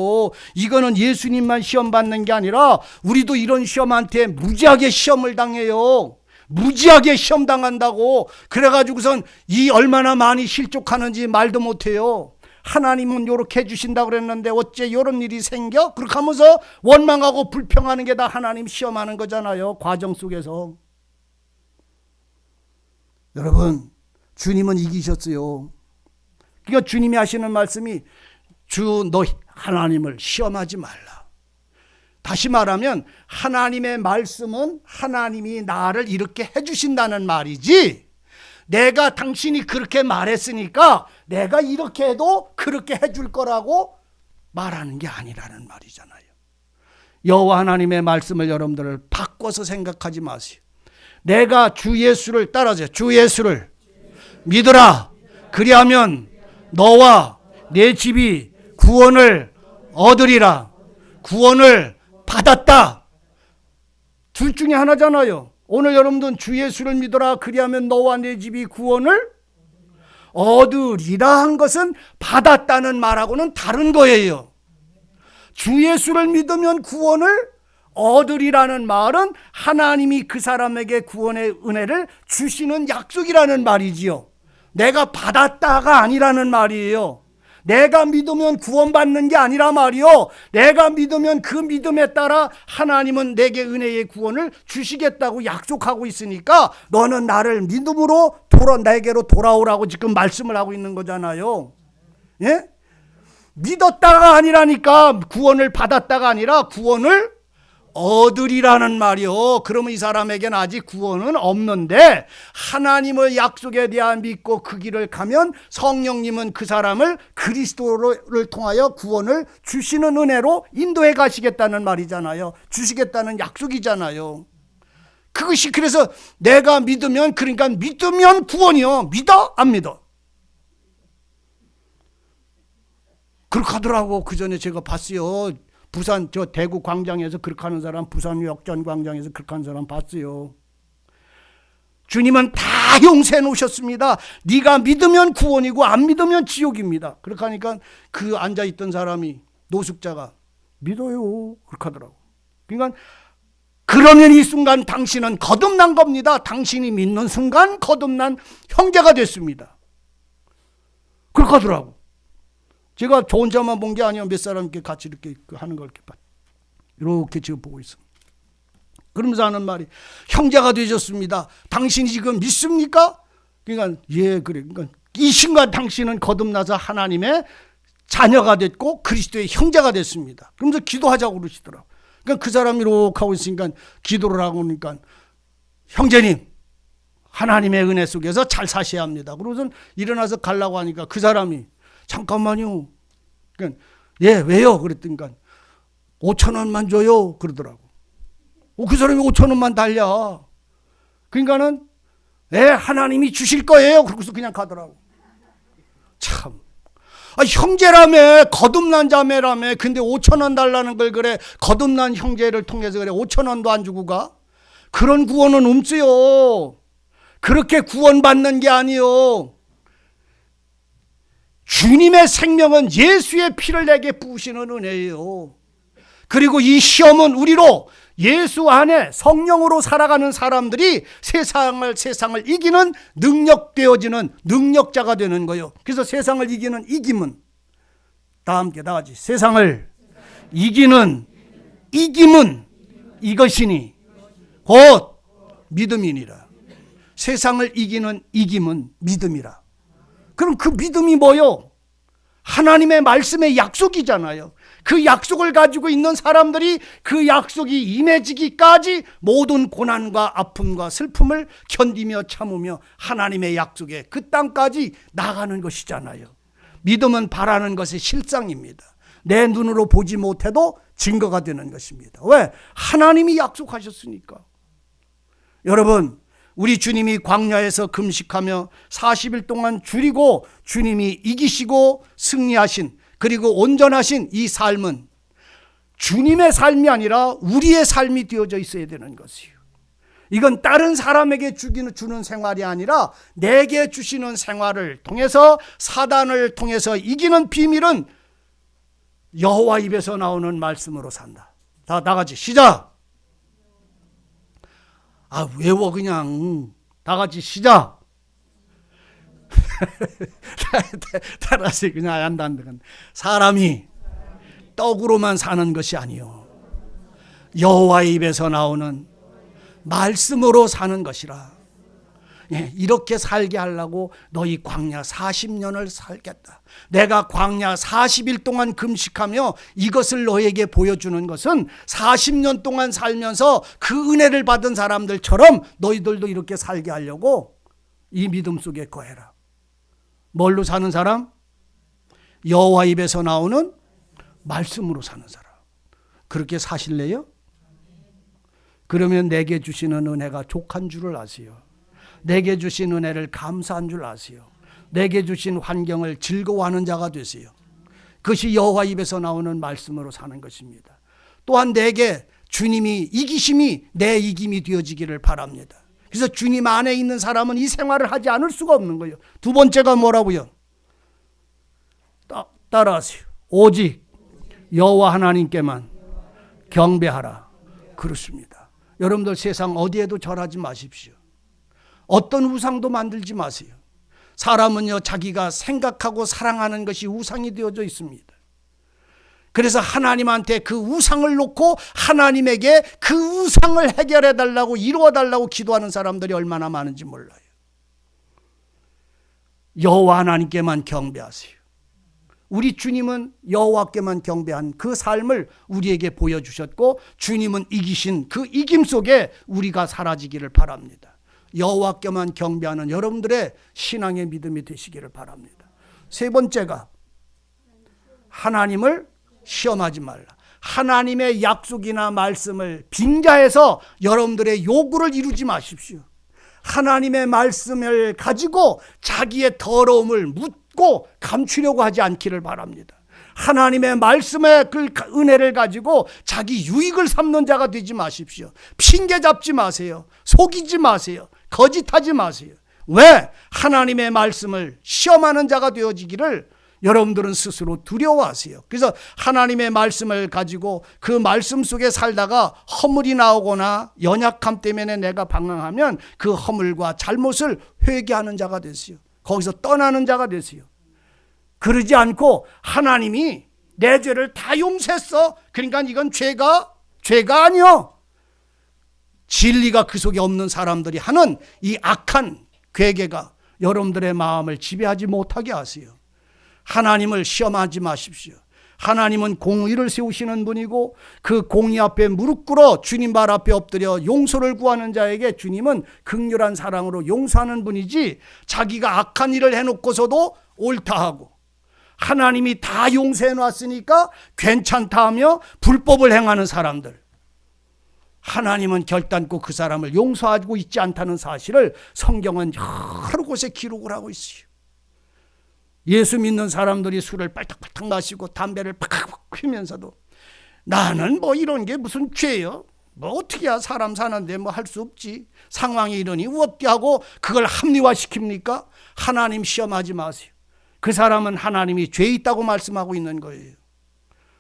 이거는 예수님만 시험 받는 게 아니라 우리도 이런 시험한테 무지하게 시험을 당해요. 무지하게 시험 당한다고. 그래가지고선 이 얼마나 많이 실족하는지 말도 못해요. 하나님은 요렇게 해주신다고 그랬는데 어째 요런 일이 생겨? 그렇게 하면서 원망하고 불평하는 게 다 하나님 시험하는 거잖아요. 과정 속에서. 여러분, 주님은 이기셨어요. 그러니까 주님이 하시는 말씀이 너 하나님을 시험하지 말라. 다시 말하면 하나님의 말씀은 하나님이 나를 이렇게 해주신다는 말이지, 내가 당신이 그렇게 말했으니까 내가 이렇게 해도 그렇게 해줄 거라고 말하는 게 아니라는 말이잖아요. 여호와 하나님의 말씀을 여러분들을 바꿔서 생각하지 마세요. 내가 주 예수를 따라서 주 예수를 믿으라. 그리하면 너와 내 집이 구원을 얻으리라. 구원을 받았다. 둘 중에 하나잖아요. 오늘 여러분들은 주 예수를 믿어라. 그리하면 너와 내 집이 구원을 얻으리라 한 것은 받았다는 말하고는 다른 거예요. 주 예수를 믿으면 구원을 얻으리라는 말은 하나님이 그 사람에게 구원의 은혜를 주시는 약속이라는 말이지요. 내가 받았다가 아니라는 말이에요. 내가 믿으면 구원받는 게 아니라 말이요. 내가 믿으면 그 믿음에 따라 하나님은 내게 은혜의 구원을 주시겠다고 약속하고 있으니까 너는 나를 믿음으로 내게로 돌아오라고 지금 말씀을 하고 있는 거잖아요. 예? 믿었다가 아니라니까, 구원을 받았다가 아니라 구원을 얻으리라는 말이요. 그러면 이 사람에게는 아직 구원은 없는데 하나님의 약속에 대한 믿고 그 길을 가면 성령님은 그 사람을 그리스도를 통하여 구원을 주시는 은혜로 인도해 가시겠다는 말이잖아요. 주시겠다는 약속이잖아요. 그것이 그래서 내가 믿으면, 그러니까 믿으면 구원이요. 믿어? 안 믿어? 그렇게 하더라고. 그 전에 제가 봤어요. 부산 저 대구 광장에서 그렇게 하는 사람, 부산 역전 광장에서 그렇게 하는 사람 봤어요. 주님은 다 용서해 놓으셨습니다. 네가 믿으면 구원이고 안 믿으면 지옥입니다. 그렇게 하니까 그 앉아있던 사람이, 노숙자가, 믿어요. 그렇게 하더라고. 그러니까 그러면 이 순간 당신은 거듭난 겁니다. 당신이 믿는 순간 거듭난 형제가 됐습니다. 그렇게 하더라고. 제가 저 혼자만 본 게 아니라 몇 사람 이렇게 같이 이렇게 하는 걸 이렇게 지금 보고 있습니다. 그러면서 하는 말이, 형제가 되셨습니다. 당신이 지금 믿습니까? 그러니까 예, 그래. 그러니까 이 순간 당신은 거듭나서 하나님의 자녀가 됐고 그리스도의 형제가 됐습니다. 그러면서 기도하자고 그러시더라고요. 그러니까 그 사람이 이렇게 하고 있으니까 기도를 하고 그러니까, 형제님, 하나님의 은혜 속에서 잘 사셔야 합니다. 그러고서 일어나서 가려고 하니까 그 사람이, 잠깐만요. 그러니까 예, 왜요? 그랬더니까 5,000원만 줘요. 그러더라고. 그 사람이 5,000원만 달려. 그러니까는 하나님이 주실 거예요. 그러고서 그냥 가더라고. 참. 형제라며, 거듭난 자매라며. 근데 5,000원 달라는 걸 그래. 거듭난 형제를 통해서 그래. 5,000원도 안 주고 가? 그런 구원은 없어요. 그렇게 구원받는 게 아니요. 주님의 생명은 예수의 피를 내게 부으시는 은혜예요. 그리고 이 시험은 우리로 예수 안에 성령으로 살아가는 사람들이 세상을 이기는 능력되어지는 능력자가 되는 거예요. 그래서 세상을 이기는 이김은, 다 함께 다 같이, 세상을 이기는 이김은 이것이니 곧 믿음이니라. 세상을 이기는 이김은 믿음이라. 그럼 그 믿음이 뭐요? 하나님의 말씀의 약속이잖아요. 그 약속을 가지고 있는 사람들이 그 약속이 임해지기까지 모든 고난과 아픔과 슬픔을 견디며 참으며 하나님의 약속에 그 땅까지 나가는 것이잖아요. 믿음은 바라는 것의 실상입니다. 내 눈으로 보지 못해도 증거가 되는 것입니다. 왜? 하나님이 약속하셨으니까. 여러분, 우리 주님이 광야에서 금식하며 40일 동안 줄이고 주님이 이기시고 승리하신, 그리고 온전하신 이 삶은 주님의 삶이 아니라 우리의 삶이 되어져 있어야 되는 것이에요. 이건 다른 사람에게 주는 생활이 아니라 내게 주시는 생활을 통해서, 사단을 통해서 이기는 비밀은 여호와 입에서 나오는 말씀으로 산다. 다 같이 시작. 외워. 그냥 다 같이 시작. 따라서 그냥 한다. 사람이 떡으로만 사는 것이 아니요, 여호와의 입에서 나오는 말씀으로 사는 것이라. 이렇게 살게 하려고 너희 광야 40년을 살겠다. 내가 광야 40일 동안 금식하며 이것을 너에게 보여주는 것은 40년 동안 살면서 그 은혜를 받은 사람들처럼 너희들도 이렇게 살게 하려고 이 믿음 속에 거해라. 뭘로 사는 사람? 여호와 입에서 나오는 말씀으로 사는 사람. 그렇게 사실래요? 그러면 내게 주시는 은혜가 족한 줄을 아세요. 내게 주신 은혜를 감사한 줄 아세요. 내게 주신 환경을 즐거워하는 자가 되세요. 그것이 여호와 입에서 나오는 말씀으로 사는 것입니다. 또한 내게 주님이 이기심이 내 이김이 되어지기를 바랍니다. 그래서 주님 안에 있는 사람은 이 생활을 하지 않을 수가 없는 거예요. 두 번째가 뭐라고요? 따라하세요. 오직 여호와 하나님께만 경배하라. 그렇습니다. 여러분들 세상 어디에도 절하지 마십시오. 어떤 우상도 만들지 마세요. 사람은요, 자기가 생각하고 사랑하는 것이 우상이 되어져 있습니다. 그래서 하나님한테 그 우상을 놓고 하나님에게 그 우상을 해결해 달라고, 이루어 달라고 기도하는 사람들이 얼마나 많은지 몰라요. 여호와 하나님께만 경배하세요. 우리 주님은 여호와께만 경배한 그 삶을 우리에게 보여주셨고, 주님은 이기신 그 이김 속에 우리가 사라지기를 바랍니다. 여호와께만 경배하는 여러분들의 신앙의 믿음이 되시기를 바랍니다. 세 번째가 하나님을 시험하지 말라. 하나님의 약속이나 말씀을 빙자해서 여러분들의 요구를 이루지 마십시오. 하나님의 말씀을 가지고 자기의 더러움을 묻고 감추려고 하지 않기를 바랍니다. 하나님의 말씀의 그 은혜를 가지고 자기 유익을 삼는 자가 되지 마십시오. 핑계 잡지 마세요. 속이지 마세요. 거짓하지 마세요. 왜? 하나님의 말씀을 시험하는 자가 되어지기를 여러분들은 스스로 두려워하세요. 그래서 하나님의 말씀을 가지고 그 말씀 속에 살다가 허물이 나오거나 연약함 때문에 내가 방황하면 그 허물과 잘못을 회개하는 자가 되세요. 거기서 떠나는 자가 되세요. 그러지 않고 하나님이 내 죄를 다 용서했어. 그러니까 이건 죄가 아니요. 진리가 그 속에 없는 사람들이 하는 이 악한 괴계가 여러분들의 마음을 지배하지 못하게 하세요. 하나님을 시험하지 마십시오. 하나님은 공의를 세우시는 분이고 그 공의 앞에 무릎 꿇어 주님 발 앞에 엎드려 용서를 구하는 자에게 주님은 긍휼한 사랑으로 용서하는 분이지, 자기가 악한 일을 해놓고서도 옳다 하고 하나님이 다 용서해 놨으니까 괜찮다 하며 불법을 행하는 사람들, 하나님은 결단코 그 사람을 용서하고 있지 않다는 사실을 성경은 여러 곳에 기록을 하고 있어요. 예수 믿는 사람들이 술을 빨딱빨딱 마시고 담배를 팍팍 피면서도 나는 뭐 이런 게 무슨 죄요? 뭐 어떻게 사람 사는데 뭐 할 수 없지. 상황이 이러니 어떻게 하고 그걸 합리화시킵니까? 하나님 시험하지 마세요. 그 사람은 하나님이 죄 있다고 말씀하고 있는 거예요.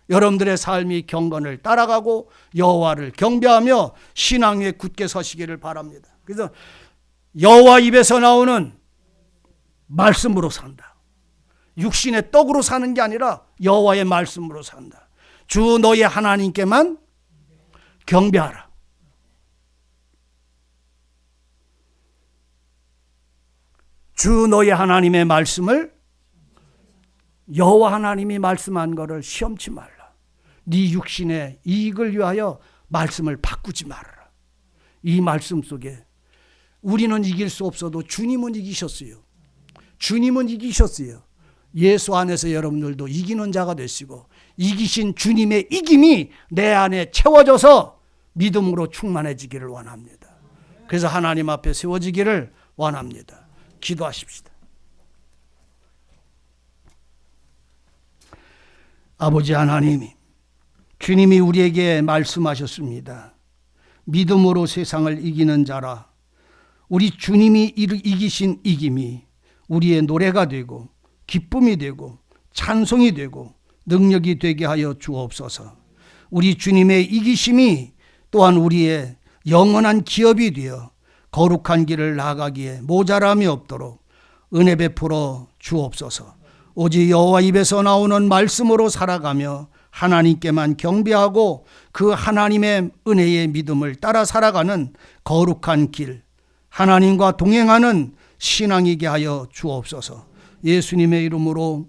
여러분들의 삶이 경건을 따라가고 여호와를 경배하며 신앙 위에 굳게 서시기를 바랍니다. 그래서 여호와 입에서 나오는 말씀으로 산다. 육신의 떡으로 사는 게 아니라 여호와의 말씀으로 산다. 주 너의 하나님께만 경배하라. 주 너의 하나님의 말씀을, 여호와 하나님이 말씀한 거를 시험치 말라. 네 육신의 이익을 위하여 말씀을 바꾸지 말아라. 이 말씀 속에 우리는 이길 수 없어도 주님은 이기셨어요. 주님은 이기셨어요. 예수 안에서 여러분들도 이기는 자가 되시고 이기신 주님의 이김이 내 안에 채워져서 믿음으로 충만해지기를 원합니다. 그래서 하나님 앞에 세워지기를 원합니다. 기도하십시다. 아버지 하나님, 주님이 우리에게 말씀하셨습니다. 믿음으로 세상을 이기는 자라. 우리 주님이 이기신 이김이 우리의 노래가 되고 기쁨이 되고 찬송이 되고 능력이 되게 하여 주옵소서. 우리 주님의 이기심이 또한 우리의 영원한 기업이 되어 거룩한 길을 나아가기에 모자람이 없도록 은혜 베풀어 주옵소서. 오직 여호와 입에서 나오는 말씀으로 살아가며 하나님께만 경배하고 그 하나님의 은혜의 믿음을 따라 살아가는 거룩한 길, 하나님과 동행하는 신앙이게 하여 주옵소서. 예수님의 이름으로